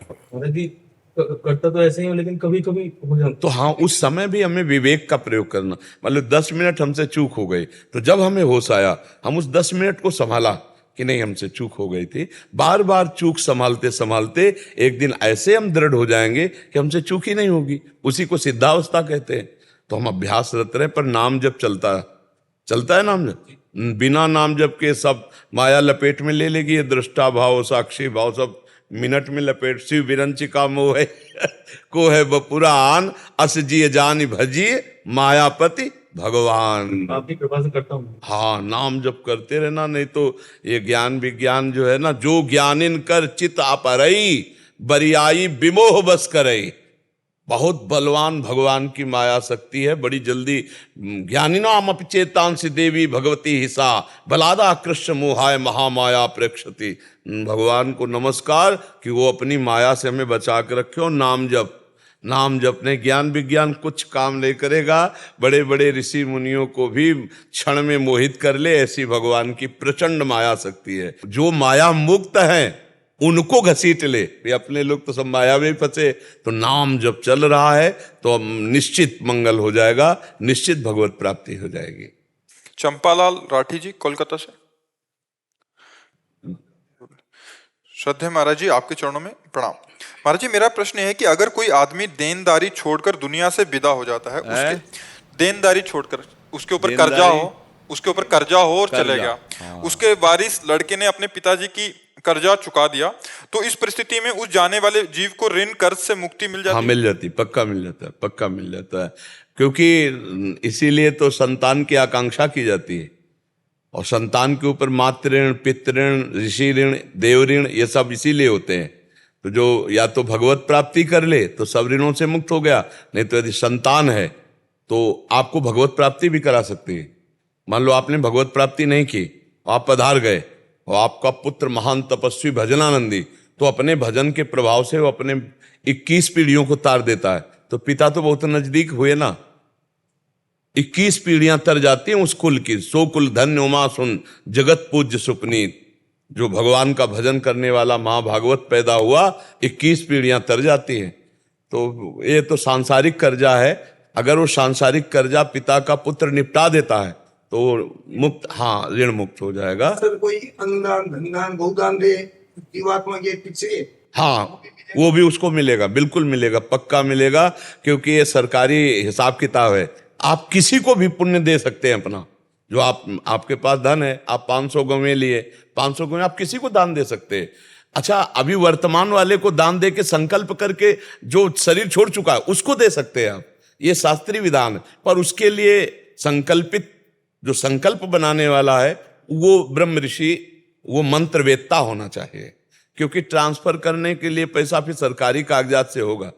करता तो ऐसे ही हो, लेकिन कभी कभी हो जाता। तो हाँ, उस समय भी हमें विवेक का प्रयोग करना। मतलब 10 मिनट हमसे चूक हो गई, तो जब हमें होश आया, हम उस 10 मिनट को संभाला कि नहीं हमसे चूक हो गई थी। बार बार चूक संभालते संभालते एक दिन ऐसे हम दृढ़ हो जाएंगे कि हमसे चूक ही नहीं होगी। उसी को सिद्धावस्था कहते हैं। तो हम अभ्यासरत रहे, पर नाम जब चलता है नाम जब, बिना नाम जब के सब माया लपेट में ले लेगी। ये दृष्टा भाव, साक्षी भाव सब मिनट में लपेट। शिव विरंचिका मोह को है बपुरान, अस जिय जान भजिए मायापति भगवान। आपकी कृपा से करता हूँ। हाँ, नाम जप करते रहना, नहीं तो ये ज्ञान विज्ञान जो है ना, जो ज्ञानिन कर चित अपरई, बरियाई विमोह बस करई। बहुत बलवान भगवान की माया शक्ति है, बड़ी जल्दी। ज्ञानिनाम अपि चेतांसि देवी भगवती हिसा, बलादा कृष्ण मोहाय महामाया प्रेक्षति। भगवान को नमस्कार कि वो अपनी माया से हमें बचा के रखे। और नाम जपने ज्ञान विज्ञान कुछ काम नहीं करेगा। बड़े बड़े ऋषि मुनियों को भी क्षण में मोहित कर ले, ऐसी भगवान की प्रचंड माया शक्ति है। जो माया मुक्त है उनको घसीट ले। ये अपने लोग तो सब माया में फंसे। तो नाम जब चल रहा है तो निश्चित मंगल हो जाएगा, निश्चित भगवत प्राप्ति हो जाएगी। चंपालाल राठी जी, कोलकाता से। श्रद्धेय महाराज जी, आपके चरणों में प्रणाम। महाराज जी, मेरा प्रश्न है कि अगर कोई आदमी देनदारी छोड़कर दुनिया से विदा हो जाता है, उसके देनदारी छोड़कर, उसके ऊपर कर्जा हो और चले गया, उसके वारिस लड़के ने अपने पिताजी की कर्जा चुका दिया, तो इस परिस्थिति में उस जाने वाले जीव को ऋण कर्ज से मुक्ति मिल जाती है? हाँ, मिल जाती, पक्का मिल जाता है। क्योंकि इसीलिए तो संतान की आकांक्षा की जाती है। और संतान के ऊपर मातृ ऋण, पितृ ऋण, ऋषि ऋण, देव ऋण, ये सब इसीलिए होते हैं। तो जो या तो भगवत प्राप्ति कर ले तो सब ऋणों से मुक्त हो गया, नहीं तो यदि संतान है तो आपको भगवत प्राप्ति भी करा सकती है। मान लो आपने भगवत प्राप्ति नहीं की, आप पधार गए और आपका पुत्र महान तपस्वी भजनानंदी, तो अपने भजन के प्रभाव से वो अपने 21 पीढ़ियों को तार देता है। तो पिता तो बहुत नजदीक हुए ना। 21 पीढ़ियां तर जाती हैं उस कुल की। सो कुल धन्य उमा सुन, जगत पूज्य सुपनीत। जो भगवान का भजन करने वाला महाभागवत पैदा हुआ, 21 पीढ़ियां तर जाती हैं। तो ये तो सांसारिक कर्जा है। अगर वो सांसारिक कर्जा पिता का पुत्र निपटा देता है तो मुक्त, हाँ, ऋण मुक्त हो जाएगा। सर कोई अनुदान धनदान बहुदान दे, जीवात्मा के पीछे हाँ, वो भी उसको मिलेगा, बिल्कुल मिलेगा, पक्का मिलेगा, क्योंकि ये सरकारी हिसाब किताब है। आप किसी को भी पुण्य दे सकते हैं अपना, जो आपके पास धन है, आप 500 गंवे लिए, 500 गंवे आप किसी को दान दे सकते हैं। अच्छा, अभी वर्तमान वाले को दान दे के संकल्प करके जो शरीर छोड़ चुका है उसको दे सकते हैं आप, ये शास्त्रीय विधान है। पर उसके लिए संकल्पित, जो संकल्प बनाने वाला है वो ब्रह्म ऋषि, वो मंत्रवेत्ता होना चाहिए, क्योंकि ट्रांसफर करने के लिए पैसा फिर सरकारी कागजात से होगा।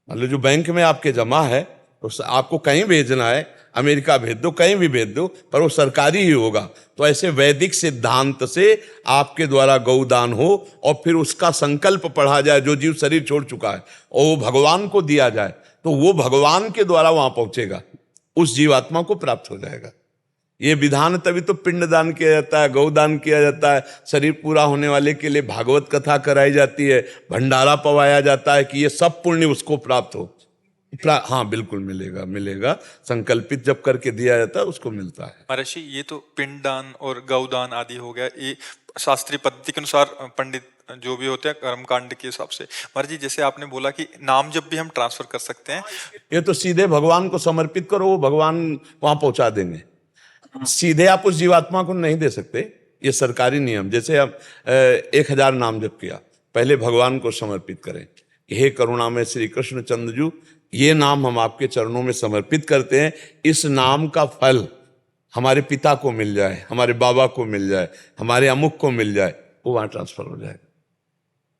मतलब जो बैंक में आपके जमा है तो आपको कहीं भेजना है, अमेरिका भेज दो, कहीं भी भेज दो, पर वो सरकारी ही होगा। तो ऐसे वैदिक सिद्धांत से आपके द्वारा गौदान हो और फिर उसका संकल्प पढ़ा जाए, जो जीव शरीर छोड़ चुका है, और वो भगवान को दिया जाए, तो वो भगवान के द्वारा वहां पहुंचेगा, उस जीवात्मा को प्राप्त हो जाएगा। ये विधान तभी तो पिंडदान किया जाता है, गौदान किया जाता है, शरीर पूरा होने वाले के लिए भागवत कथा कराई जाती है, भंडारा पवाया जाता है कि ये सब पुण्य उसको प्राप्त हो। हाँ, बिल्कुल मिलेगा, मिलेगा। संकल्पित जब करके दिया जाता है उसको मिलता है। महर्षि, ये तो पिंडदान और गौदान आदि हो गया, ये शास्त्रीय पद्धति के अनुसार पंडित जो भी होते हैं कर्मकांड के हिसाब से। महर्षि, जैसे आपने बोला कि नाम जब भी हम ट्रांसफर कर सकते हैं, ये तो सीधे भगवान को समर्पित करो, वो भगवान वहां पहुंचा देंगे। सीधे आप उस जीवात्मा को नहीं दे सकते, ये सरकारी नियम। जैसे आप 1000 नाम जप किया, पहले भगवान को समर्पित करें, हे करुणामय श्री कृष्ण चंद्रजू, ये नाम हम आपके चरणों में समर्पित करते हैं, इस नाम का फल हमारे पिता को मिल जाए, हमारे बाबा को मिल जाए, हमारे अमुक को मिल जाए, वो वहां ट्रांसफर हो जाएगा।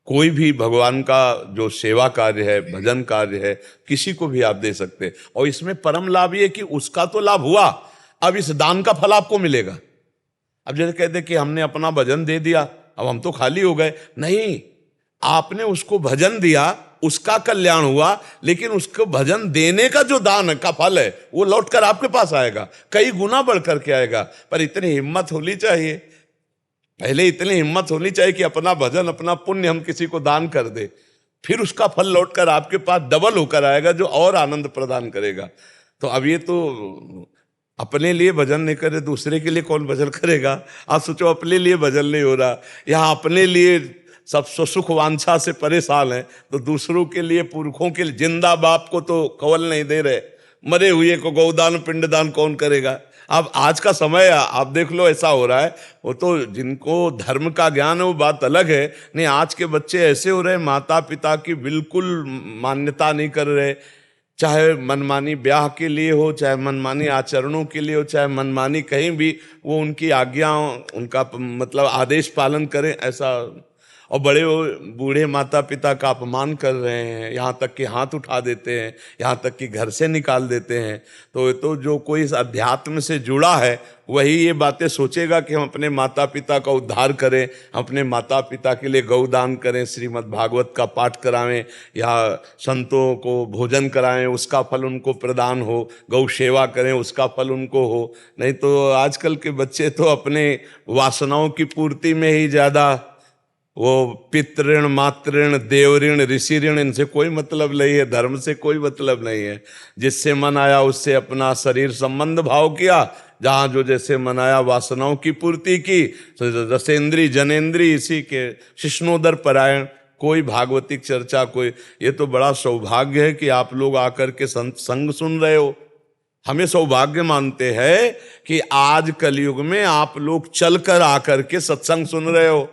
कोई भी भगवान का जो सेवा कार्य है, भजन कार्य है, किसी को भी आप दे सकते हैं। और इसमें परम लाभ ये कि उसका तो लाभ हुआ, अब इस दान का फल आपको मिलेगा। अब जैसे कहते कि हमने अपना भजन दे दिया, अब हम तो खाली हो गए। नहीं, आपने उसको भजन दिया, उसका कल्याण हुआ, लेकिन उसको भजन देने का जो दान का फल है वो लौटकर आपके पास आएगा, कई गुना बढ़ करके आएगा। पर इतनी हिम्मत होनी चाहिए, पहले इतनी हिम्मत होनी चाहिए कि अपना भजन, अपना पुण्य हम किसी को दान कर दे, फिर उसका फल लौटकर आपके पास डबल होकर आएगा, जो और आनंद प्रदान करेगा। तो अब ये तो अपने लिए भजन नहीं करे, दूसरे के लिए कौन भजन करेगा? आप सोचो, अपने लिए भजन नहीं हो रहा, यहाँ अपने लिए सब सुख वांछा से परेशान है, तो दूसरों के लिए, पुरखों के लिए, जिंदा बाप को तो कवल नहीं दे रहे, मरे हुए को गौदान पिंडदान कौन करेगा? अब आज का समय आप देख लो, ऐसा हो रहा है। वो तो जिनको धर्म का ज्ञान है वो बात अलग है, नहीं आज के बच्चे ऐसे हो रहे, माता पिता की बिल्कुल मान्यता नहीं कर रहे, चाहे मनमानी ब्याह के लिए हो, चाहे मनमानी आचरणों के लिए हो, चाहे मनमानी कहीं भी, वो उनकी आज्ञा, उनका मतलब आदेश पालन करें, ऐसा। और बड़े बूढ़े माता पिता का अपमान कर रहे हैं, यहाँ तक कि हाथ उठा देते हैं, यहाँ तक कि घर से निकाल देते हैं। तो जो कोई इस अध्यात्म से जुड़ा है वही ये बातें सोचेगा कि हम अपने माता पिता का उद्धार करें, अपने माता पिता के लिए गौदान करें, श्रीमद् भागवत का पाठ करावें, या संतों को भोजन कराएं, उसका फल उनको प्रदान हो, गौ सेवा करें, उसका फल उनको हो। नहीं तो आजकल के बच्चे तो अपने वासनाओं की पूर्ति में ही ज़्यादा, वो पितृण, मातृण, देवऋण, ऋषि ऋण, इनसे कोई मतलब नहीं है, धर्म से कोई मतलब नहीं है। जिससे मन आया उससे अपना शरीर संबंध भाव किया, जहाँ जो जैसे मन आया वासनाओं की पूर्ति की, रसेंद्री जनेन्द्री, इसी के शिष्णोदर परायण, कोई भागवतिक चर्चा, कोई। ये तो बड़ा सौभाग्य है कि आप लोग आकर के संग सुन रहे हो। हमें सौभाग्य मानते हैं कि आज कलयुग में आप लोग चलकर आकर के सत्संग सुन रहे हो,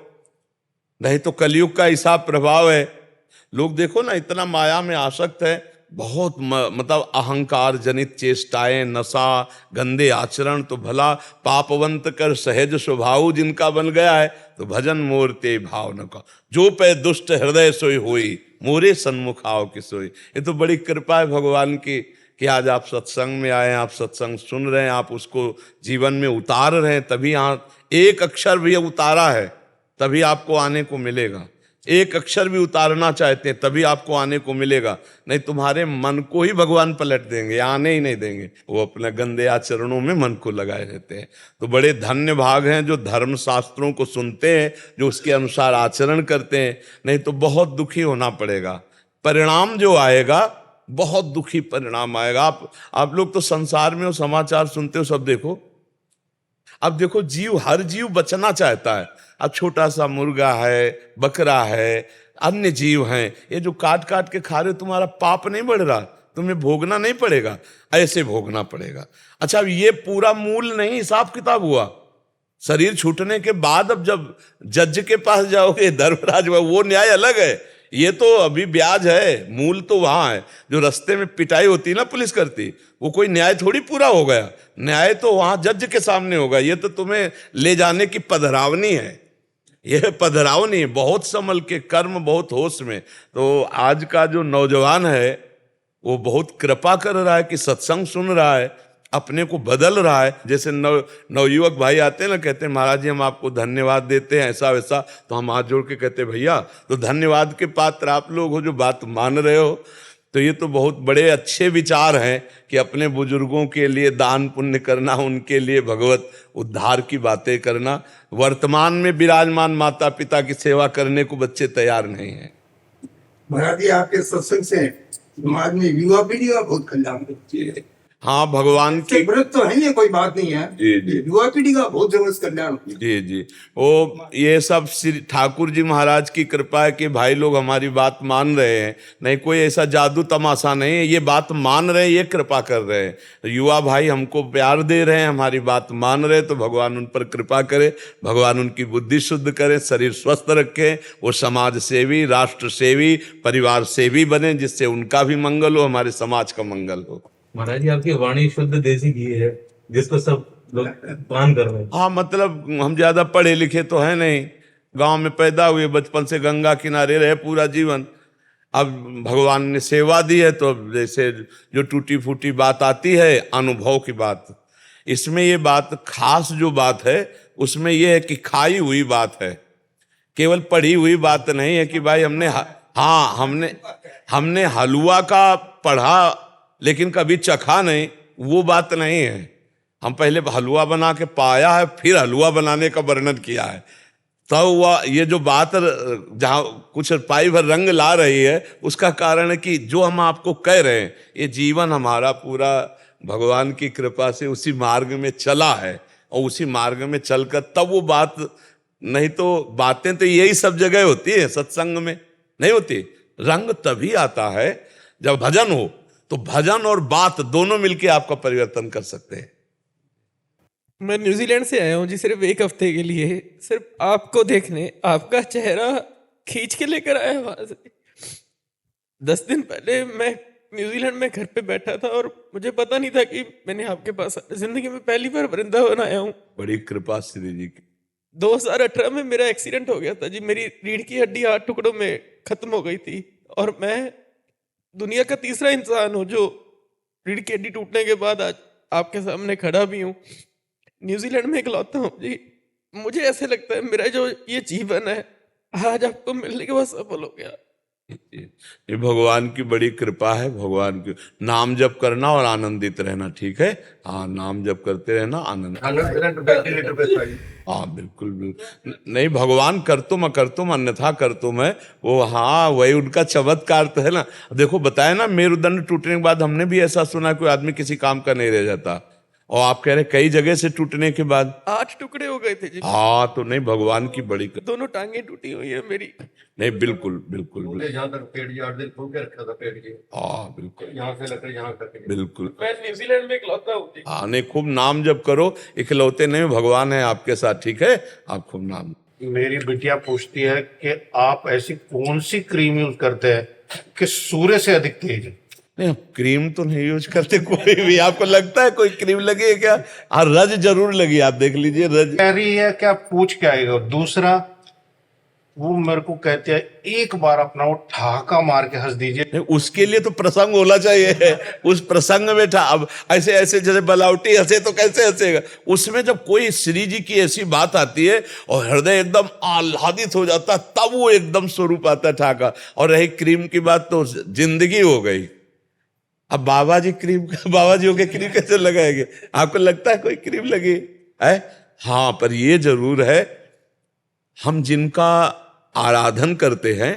नहीं तो कलयुग का ऐसा प्रभाव है। लोग देखो ना, इतना माया में आसक्त है, बहुत मतलब अहंकार जनित चेष्टाएं, नशा, गंदे आचरण, तो भला पापवंत कर सहज स्वभाव जिनका बन गया है, तो भजन मोरते भाव न का, जो पे दुष्ट हृदय सोई हुई, मोरे सन्मुख आओ की सोई। ये तो बड़ी कृपा है भगवान की कि आज आप सत्संग में आए, आप सत्संग सुन रहे हैं, आप उसको जीवन में उतार रहे हैं। तभी यहाँ एक अक्षर भी उतारा है, तभी आपको आने को मिलेगा। एक अक्षर भी उतारना चाहते हैं तभी आपको आने को मिलेगा, नहीं तुम्हारे मन को ही भगवान पलट देंगे, आने ही नहीं देंगे। वो अपने गंदे आचरणों में मन को लगाए रहते हैं। तो बड़े धन्य भाग हैं जो धर्म शास्त्रों को सुनते हैं, जो उसके अनुसार आचरण करते हैं, नहीं तो बहुत दुखी होना पड़ेगा। परिणाम जो आएगा बहुत दुखी परिणाम आएगा। आप लोग तो संसार में हो, समाचार सुनते हो, सब देखो। अब देखो, जीव, हर जीव बचना चाहता है। अब छोटा सा मुर्गा है, बकरा है, अन्य जीव हैं, ये जो काट काट के खा रहे हो, तुम्हारा पाप नहीं बढ़ रहा, तुम्हें भोगना नहीं पड़ेगा, ऐसे भोगना पड़ेगा। अच्छा, अब ये पूरा मूल नहीं हिसाब किताब हुआ। शरीर छूटने के बाद अब जब जज के पास जाओगे, धर्मराज, वो न्याय अलग है। ये तो अभी ब्याज है, मूल तो वहां है। जो रास्ते में पिटाई होती है ना पुलिस करती, वो कोई न्याय थोड़ी पूरा हो गया, न्याय तो वहां जज के सामने होगा। ये तो तुम्हें ले जाने की पधरावनी है, यह पधरावनी है। बहुत संभल के, कर्म बहुत होश में। तो आज का जो नौजवान है वो बहुत कृपा कर रहा है कि सत्संग सुन रहा है, अपने को बदल रहा है। जैसे नवयुवक भाई आते हैं ना, कहते हैं महाराज जी हम आपको धन्यवाद देते हैं, ऐसा वैसा, तो हम हाथ जोड़ के कहते हैं भैया तो धन्यवाद के पात्र आप लोग हो जो बात मान रहे हो। तो ये तो बहुत बड़े अच्छे विचार हैं कि अपने बुजुर्गों के लिए दान पुण्य करना, उनके लिए भगवत उद्धार की बातें करना। वर्तमान में विराजमान माता पिता की सेवा करने को बच्चे तैयार नहीं हैं। महाराज जी आपके सत्संग से समाज में युवा पीढ़ी का बहुत कल्याण होती है। हाँ, भगवान की व्रत तो है, ये कोई बात नहीं है। जी जी युवा पीढ़ी का बहुत जबरदस्त कल्याण होती है। जी जी, वो ये सब श्री ठाकुर जी महाराज की कृपा है कि भाई लोग हमारी बात मान रहे हैं। नहीं कोई ऐसा जादू तमाशा नहीं है, ये बात मान रहे हैं, ये कृपा कर रहे हैं। तो युवा भाई हमको प्यार दे रहे हैं, हमारी बात मान रहे हैं, तो भगवान उन पर कृपा करे, भगवान उनकी बुद्धि शुद्ध करे, शरीर स्वस्थ रखे, वो समाज सेवी, राष्ट्र सेवी, परिवार सेवी बने, जिससे उनका भी मंगल हो, हमारे समाज का मंगल हो। महाराज जी आपकी वाणी शुद्ध देसी घी है, जिसको सब लोग पान कर रहे हैं। हाँ, मतलब हम ज्यादा पढ़े लिखे तो है नहीं, गांव में पैदा हुए, बचपन से गंगा किनारे रहे पूरा जीवन। अब भगवान ने सेवा दी है, तो अब जैसे जो टूटी फूटी बात आती है, अनुभव की बात, इसमें ये बात खास जो बात है उसमें ये है कि खाई हुई बात है, केवल पढ़ी हुई बात नहीं है कि भाई हमने हलवा का पढ़ा लेकिन कभी चखा नहीं, वो बात नहीं है। हम पहले हलवा बना के पाया है, फिर हलवा बनाने का वर्णन किया है। तो वह ये जो बात जहाँ कुछ पाई भर रंग ला रही है, उसका कारण है कि जो हम आपको कह रहे हैं, ये जीवन हमारा पूरा भगवान की कृपा से उसी मार्ग में चला है, और उसी मार्ग में चलकर तब वो बात, नहीं तो बातें तो यही सब जगह होती है, सत्संग में नहीं होती। रंग तभी आता है जब भजन हो, तो भजन और बात दोनों मिलके आपका परिवर्तन कर सकते हैं। मैं न्यूजीलैंड से आया हूँ जी, सिर्फ एक हफ्ते के लिए, सिर्फ आपको देखने, आपका चेहरा खींच के लेकर आया वहां से। 10 दिन पहले मैं न्यूजीलैंड में घर पे बैठा था और मुझे पता नहीं था कि मैंने आपके पास जिंदगी में पहली बार वृंदावन आया हूँ। बड़ी कृपा श्री जी की। 2018 में मेरा एक्सीडेंट हो गया था जी, मेरी रीढ़ की हड्डी 8 टुकड़ों में खत्म हो गई थी, और मैं दुनिया का तीसरा इंसान हूँ जो रीढ़ की हड्डी टूटने के बाद आज आपके सामने खड़ा भी हूँ। न्यूजीलैंड में इकलौता हूँ जी। मुझे ऐसे लगता है मेरा जो ये जीवन है आज आपको मिलने के बाद सफल हो गया। ये भगवान की बड़ी कृपा है। भगवान की नाम जप करना और आनंदित रहना, ठीक है। हाँ, नाम जप करते रहना, आनंद। हाँ बिल्कुल बिल्कुल, नहीं भगवान कर तुम अन्यथा कर तुम है वो। हाँ, वही उनका चमत्कार तो है ना। देखो बताया ना, मेरुदंड टूटने के बाद हमने भी ऐसा सुना कोई आदमी किसी काम का नहीं रह जाता, और आप कह रहे कई जगह से टूटने के बाद 8 टुकड़े हो गए थे जी। हाँ, तो नहीं भगवान की बड़ी दोनों टांगे टूटी हुई है मेरी। नहीं बिल्कुल बिल्कुल बिल्कुल, यहाँ तक पेड़ जी 8 दिन खोल के रखा था पेड़ जी। हाँ बिल्कुल, यहाँ से लकड़ी यहाँ करके। बिल्कुल। मैं न्यूजीलैंड में इकलौता हूँ जी। हाँ, नहीं खूब नाम जप करो, इकलौते नहीं, भगवान है आपके साथ, ठीक है। आप खूब नाम। मेरी बिटिया पूछती है कि आप ऐसी कौन सी क्रीम यूज करते हैं कि सूर्य से अधिक तेज है? नहीं, क्रीम तो नहीं यूज करते कोई भी। आपको लगता है कोई क्रीम लगी है क्या? हाँ, रज जरूर लगी, आप देख लीजिए रज। कह रही है क्या पूछ के आएगा। दूसरा, वो मेरे को कहते हैं एक बार अपना वो ठहाका मार के हंस दीजिए। उसके लिए तो प्रसंग होना चाहिए, उस प्रसंग में अब ऐसे ऐसे जैसे बलावटी हंसे तो कैसे हंसेगा। उसमें जब कोई श्री जी की ऐसी बात आती है और हृदय एकदम आह्लादित हो जाता है, तब वो एकदम स्वरूप आता है ठहाका। और रही क्रीम की बात, तो जिंदगी हो गई। अब बाबा जी के क्रीम कैसे लगाएंगे? आपको लगता है कोई क्रीम लगी है? हाँ, पर ये जरूर है, हम जिनका आराधन करते हैं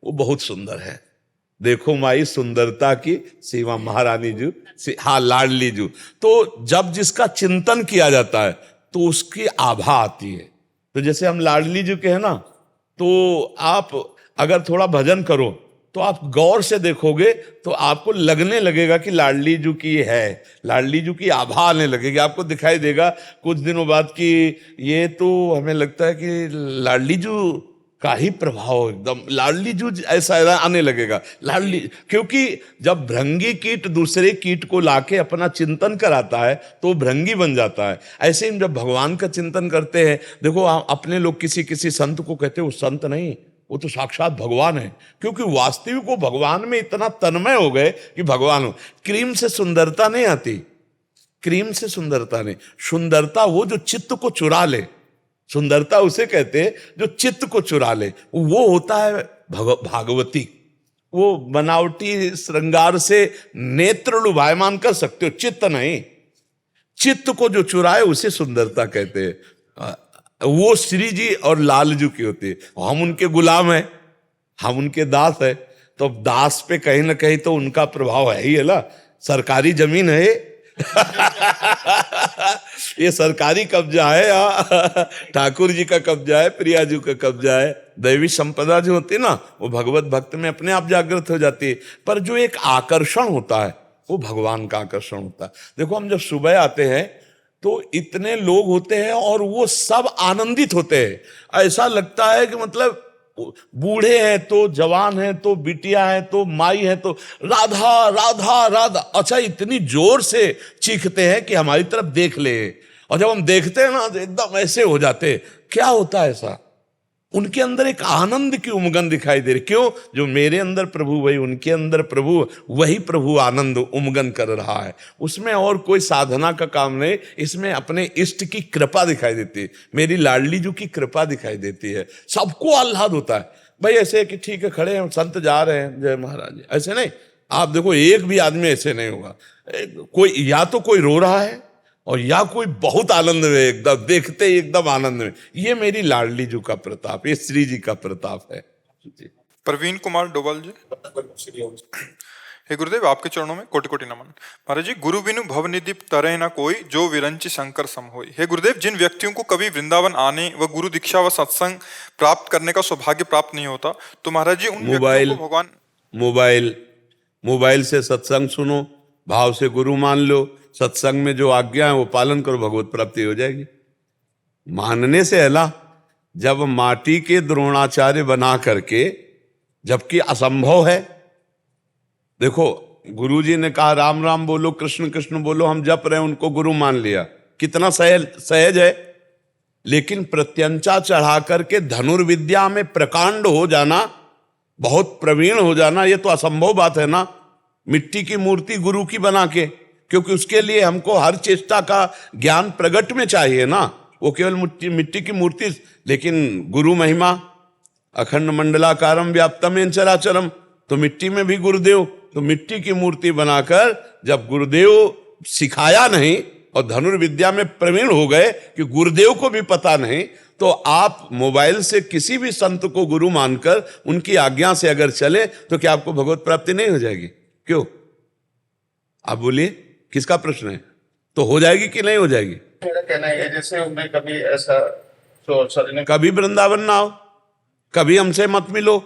वो बहुत सुंदर है। देखो माई सुंदरता की सीमा, महारानी जी, हाँ लाडली जी। तो जब जिसका चिंतन किया जाता है तो उसकी आभा आती है। तो जैसे हम लाडली जी के हैं ना, तो आप अगर थोड़ा भजन करो तो आप गौर से देखोगे तो आपको लगने लगेगा कि लाडली जू की है, लाडली जू की आभा आने लगेगी, आपको दिखाई देगा कुछ दिनों बाद कि ये तो हमें लगता है कि लाडली जू का ही प्रभाव, एकदम लाडली जू ऐसा आने लगेगा। लाडली, क्योंकि जब भृंगी कीट दूसरे कीट को लाके अपना चिंतन कराता है तो भृंगी बन जाता है। ऐसे ही जब भगवान का चिंतन करते हैं, देखो अपने लोग किसी किसी संत को कहते हैं वो संत नहीं, वो तो साक्षात भगवान है, क्योंकि वास्तविक वो भगवान में इतना तन्मय हो गए कि भगवान हो। क्रीम से सुंदरता नहीं आती, क्रीम से सुंदरता नहीं, सुंदरता वो जो चित्त को चुरा ले, सुंदरता उसे कहते हैं जो चित्त को चुरा ले, वो होता है भागवती। वो बनावटी श्रृंगार से नेत्र लुभायमान कर सकते हो, चित्त नहीं। चित्त को जो चुराए उसे सुंदरता कहते हैं। वो श्री जी और लालजू की होती है। हम उनके गुलाम हैं, हम उनके दास है, तो दास पे कहीं ना कहीं तो उनका प्रभाव है ही है ना। सरकारी जमीन है ये सरकारी कब्जा है या ठाकुर जी का कब्जा है, प्रिया जी का कब्जा है। दैवी संपदा जो होती है ना, वो भगवत भक्त में अपने आप जागृत हो जाती है। पर जो एक आकर्षण होता है वो भगवान का आकर्षण होता है। देखो हम जब सुबह आते हैं तो इतने लोग होते हैं और वो सब आनंदित होते हैं। ऐसा लगता है कि मतलब बूढ़े हैं तो जवान हैं तो बिटिया हैं तो माई हैं तो राधा राधा राधा, अच्छा इतनी जोर से चीखते हैं कि हमारी तरफ देख ले। और जब हम देखते हैं ना तो एकदम ऐसे हो जाते हैं। क्या होता है ऐसा? उनके अंदर एक आनंद की उमगन दिखाई दे रही। क्यों? जो मेरे अंदर प्रभु वही उनके अंदर प्रभु, वही प्रभु आनंद उमगन कर रहा है। उसमें और कोई साधना का काम नहीं, इसमें अपने इष्ट की कृपा दिखाई देती है, मेरी लाडली जू की कृपा दिखाई देती है। सबको आह्लाद होता है भाई, ऐसे कि ठीक है खड़े हैं संत जा रहे हैं जय महाराज, ऐसे नहीं। आप देखो एक भी आदमी ऐसे नहीं होगा, कोई या तो कोई रो रहा है और या कोई बहुत आनंद में, एकदम देखते ही एकदम आनंद में। ये मेरी लाडली जू का प्रताप, ये श्री जी का प्रताप है जी। प्रवीण कुमार डोभाल जी। हे गुरुदेव, आपके चरणों में कोटि कोटि नमन। महाराज जी, गुरु बिनु भव निधि तरह न कोई, जो विरंच शंकर सम होई। हे गुरुदेव, जिन व्यक्तियों को कभी वृंदावन आने व गुरु दीक्षा व सत्संग प्राप्त करने का सौभाग्य प्राप्त नहीं होता, तो महाराज जी उन व्यक्तियों को भगवान मोबाइल से सत्संग सुनो, भाव से गुरु मान लो, सत्संग में जो आज्ञा है वो पालन करो, भगवत प्राप्ति हो जाएगी। मानने से अला, जब माटी के द्रोणाचार्य बना करके, जबकि असंभव है। देखो गुरुजी ने कहा राम राम बोलो, कृष्ण कृष्ण बोलो, हम जप रहे हैं, उनको गुरु मान लिया, कितना सहज है। लेकिन प्रत्यंचा चढ़ा करके धनुर्विद्या में प्रकांड हो जाना, बहुत प्रवीण हो जाना, ये तो असंभव बात है ना। मिट्टी की मूर्ति गुरु की बना के, क्योंकि उसके लिए हमको हर चेष्टा का ज्ञान प्रगट में चाहिए ना, वो केवल मिट्टी की मूर्ति। लेकिन गुरु महिमा अखंड मंडलाकारम व्याप्तम येन चराचरम, तो मिट्टी में भी गुरुदेव, तो मिट्टी की मूर्ति बनाकर जब गुरुदेव सिखाया नहीं और धनुर्विद्या में प्रवीण हो गए कि गुरुदेव को भी पता नहीं, तो आप मोबाइल से किसी भी संत को गुरु मानकर उनकी आज्ञा से अगर चले तो क्या आपको भगवत प्राप्ति नहीं हो जाएगी? क्यों? आप बोलिए, किसका प्रश्न है? तो हो जाएगी कि नहीं हो जाएगी? मेरा कहना है जैसे मैं कभी ऐसा तो कभी वृंदावन ना आओ, कभी हमसे मत मिलो,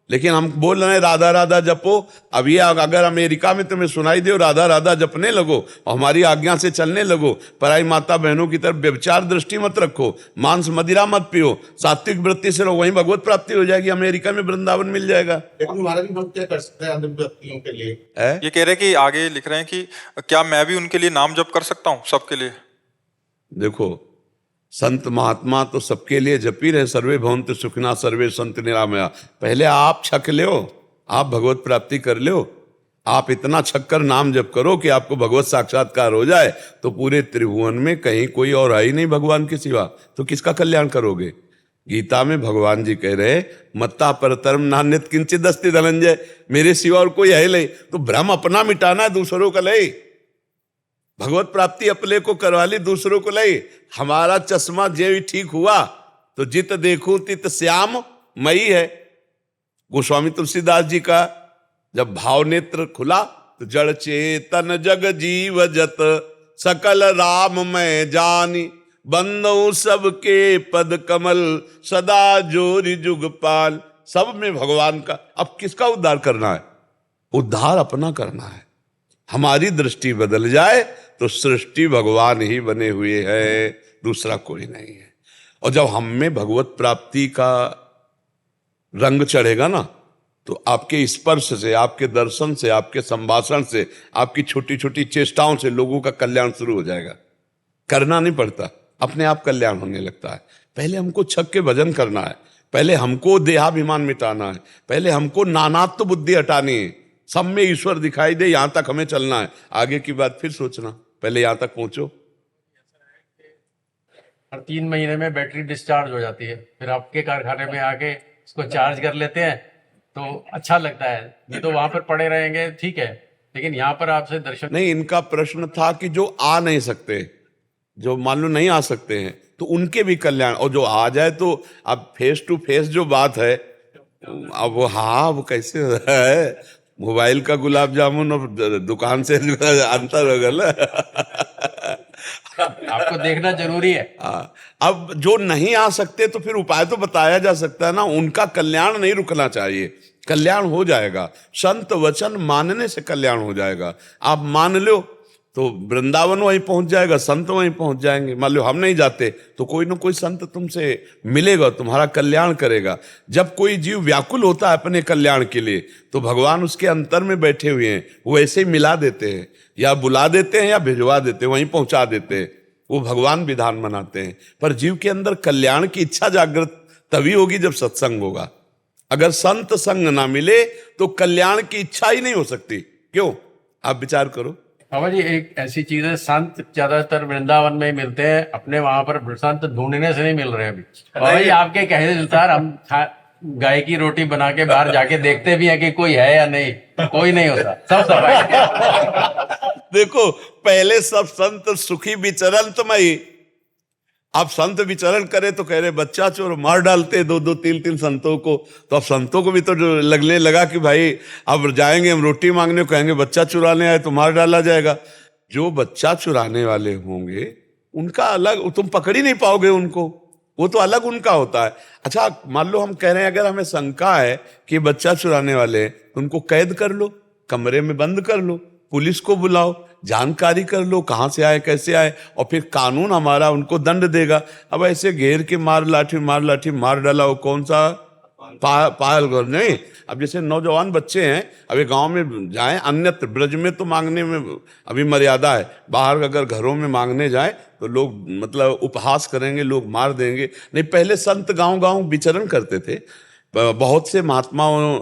लेकिन हम बोल रहे हैं राधा राधा जपो। अब ये अगर अमेरिका में तुम्हें सुनाई दे राधा राधा जपने लगो और हमारी आज्ञा से चलने लगो, पराई माता बहनों की तरफ व्यभिचार दृष्टि मत रखो, मांस मदिरा मत पियो, सात्विक वृत्ति से रहो, वहीं भगवत प्राप्ति हो जाएगी, अमेरिका में वृंदावन मिल जाएगा। लेकिन महाराज हम क्या कर सकते हैं अंध व्यक्तियों के लिए? ये कह रहे हैं कि आगे लिख रहे हैं कि क्या मैं भी उनके लिए नाम जप कर सकता हूँ, सबके लिए? देखो संत महात्मा तो सबके लिए जपी रहे, सर्वे भवन्तु सुखिनः सर्वे सन्तु निरामया। पहले आप छक लो, आप भगवत प्राप्ति कर लो। आप इतना छक कर नाम जप करो कि आपको भगवत साक्षात्कार हो जाए, तो पूरे त्रिभुवन में कहीं कोई और है ही नहीं भगवान के सिवा, तो किसका कल्याण करोगे? गीता में भगवान जी कह रहे मत्ता परतरम नान्यत् किंचित् अस्ति धनंजय, मेरे सिवा और कोई है नहीं। तो भ्रम अपना मिटाना है, दूसरों का नहीं। भगवत प्राप्ति अपने को करवा ली, दूसरों को नहीं। हमारा चश्मा जे ठीक हुआ तो जित देखूं तित श्याम मई है। गोस्वामी तुलसीदास जी का जब भाव नेत्र खुला तो जड़ चेतन जग जीव जत सकल राम मैं जानी, बंदो सबके पद कमल सदा जोरि जुगपाल। सब में भगवान का। अब किसका उद्धार करना है? उद्धार अपना करना है। हमारी दृष्टि बदल जाए तो सृष्टि भगवान ही बने हुए है, दूसरा कोई नहीं है। और जब हम में भगवत प्राप्ति का रंग चढ़ेगा ना, तो आपके स्पर्श से, आपके दर्शन से, आपके संभाषण से, आपकी छोटी छोटी चेष्टाओं से लोगों का कल्याण शुरू हो जाएगा। करना नहीं पड़ता, अपने आप कल्याण होने लगता है। पहले हमको छक के भजन करना है, पहले हमको देहाभिमान मिटाना है, पहले हमको नानात्व बुद्धि हटानी है। सब में ईश्वर दिखाई दे, यहां तक हमें चलना है, आगे की बात फिर सोचना, पहले यहां तक पहुंचो। हर 3 महीने में बैटरी डिस्चार्ज हो जाती है, फिर आपके कारखाने में आके इसको चार्ज कर लेते हैं तो अच्छा लगता है। नहीं तो वहां पर पड़े रहेंगे ठीक है, लेकिन यहाँ पर आपसे दर्शन नहीं, इनका प्रश्न था कि जो आ नहीं सकते, जो मान लो नहीं आ सकते हैं, तो उनके भी कल्याण, और जो आ जाए तो अब फेस टू फेस जो बात है, अब वो हाँ वो कैसे है, मोबाइल का गुलाब जामुन और दुकान से अंतर हो गया। आपको देखना जरूरी है। अब जो नहीं आ सकते तो फिर उपाय तो बताया जा सकता है ना, उनका कल्याण नहीं रुकना चाहिए, कल्याण हो जाएगा। संत वचन मानने से कल्याण हो जाएगा। आप मान लो तो वृंदावन वहीं पहुंच जाएगा, संत वहीं पहुंच जाएंगे। मान लो हम नहीं जाते तो कोई ना कोई संत तुमसे मिलेगा, तुम्हारा कल्याण करेगा। जब कोई जीव व्याकुल होता है अपने कल्याण के लिए, तो भगवान उसके अंतर में बैठे हुए हैं, वो ऐसे ही मिला देते हैं, या बुला देते हैं या भिजवा देते हैं, वहीं पहुंचा देते हैं। वो भगवान विधान बनाते हैं। पर जीव के अंदर कल्याण की इच्छा जागृत तभी होगी जब सत्संग होगा। अगर संत संग ना मिले तो कल्याण की इच्छा ही नहीं हो सकती। क्यों? आप विचार करो। बाबा जी, एक ऐसी चीज है, संत ज्यादातर वृंदावन में ही मिलते हैं, अपने वहां पर संत ढूंढने से नहीं मिल रहे अभी। बाबा जी, आपके कहने अनुसार हम गाय की रोटी बना के बाहर जाके देखते भी हैं कि कोई है या नहीं, कोई नहीं होता, सब सफाई। देखो, पहले सब संत सुखी विचरंतमयी, आप संत विचरण करे तो कह रहे बच्चा चोर, मार डालते 2-2 3-3 संतों को। तो अब संतों को भी तो लगने लगा कि भाई अब जाएंगे हम रोटी मांगने, कहेंगे बच्चा चुराने आए तो मार डाला जाएगा। जो बच्चा चुराने वाले होंगे उनका अलग, तुम पकड़ ही नहीं पाओगे उनको, वो तो अलग उनका होता है। अच्छा, मान लो हम कह रहे हैं अगर हमें शंका है कि बच्चा चुराने वाले, तो उनको कैद कर लो, कमरे में बंद कर लो, पुलिस को बुलाओ, जानकारी कर लो कहाँ से आए कैसे आए, और फिर कानून हमारा उनको दंड देगा। अब ऐसे घेर के मार लाठी मार डाला, वो कौन सा पायल घर नहीं। अब जैसे नौजवान बच्चे हैं, अभी गांव में जाएं, अन्यत्र ब्रज में तो मांगने में अभी मर्यादा है, बाहर अगर घरों में मांगने जाएं तो लोग मतलब उपहास करेंगे, लोग मार देंगे। नहीं, पहले संत गांव विचरण करते थे। बहुत से महात्माओं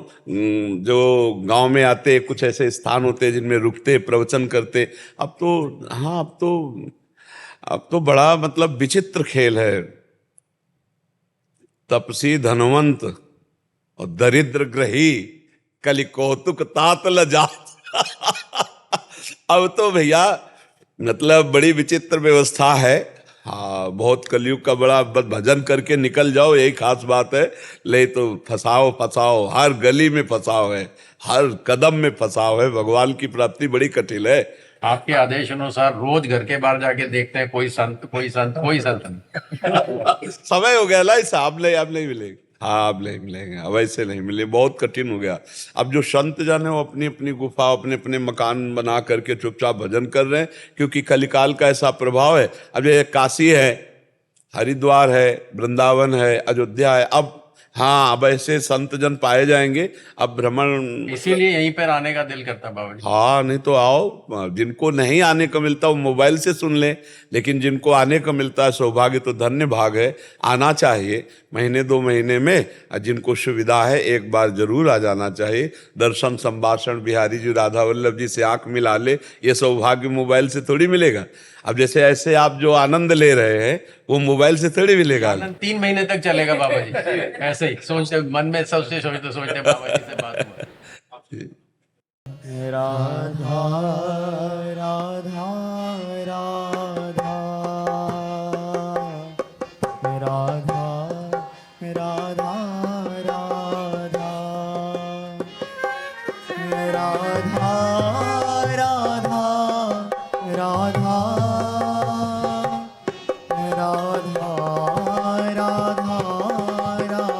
जो गांव में आते, कुछ ऐसे स्थान होते जिनमें रुकते, प्रवचन करते। अब तो हाँ, अब तो बड़ा मतलब विचित्र खेल है। तपसी धनवंत और दरिद्र ग्रही, कलि कौतुक तात लजात। अब तो भैया मतलब बड़ी विचित्र व्यवस्था है। हाँ, बहुत कलयुग का बड़ा भजन करके निकल जाओ, यही खास बात है। ले तो फसाओ, हर गली में फसाओ है, हर कदम में फसाओ है। भगवान की प्राप्ति बड़ी कठिन है। आपके आदेश अनुसार रोज घर के बाहर जाके देखते हैं, कोई संत नहीं। समय हो गया ना, इसे आप नहीं मिलेंगे। हाँ, आप नहीं मिलेंगे, अब ऐसे नहीं मिले, बहुत कठिन हो गया। अब जो संत जन है वो अपनी अपनी गुफा, अपने अपने मकान बना करके चुपचाप भजन कर रहे हैं, क्योंकि कलिकाल का ऐसा प्रभाव है। अब ये काशी है, हरिद्वार है, वृंदावन है, अयोध्या है, अब हाँ, अब ऐसे संत जन पाए जाएंगे। अब भ्रमण, इसीलिए यहीं पर आने का दिल करता बाबा जी। हाँ, नहीं तो आओ। जिनको नहीं आने को मिलता वो मोबाइल से सुन ले, लेकिन जिनको आने को मिलता है सौभाग्य तो धन्य भाग है। आना चाहिए महीने 2 महीने में, जिनको सुविधा है एक बार जरूर आ जाना चाहिए। दर्शन, संभाषण, बिहारी जी, राधा वल्लभ जी से आंख मिला ले, ये सौभाग्य मोबाइल से थोड़ी मिलेगा। अब जैसे ऐसे आप जो आनंद ले रहे हैं वो मोबाइल से थोड़ी मिलेगा। 3 महीने तक चलेगा बाबा जी, ऐसे ही सोचते मन में सोचते बाबा जी से बात हुआ। राधा राधा राधा राधा राधा राधा राधा राधा राधा राधा राधा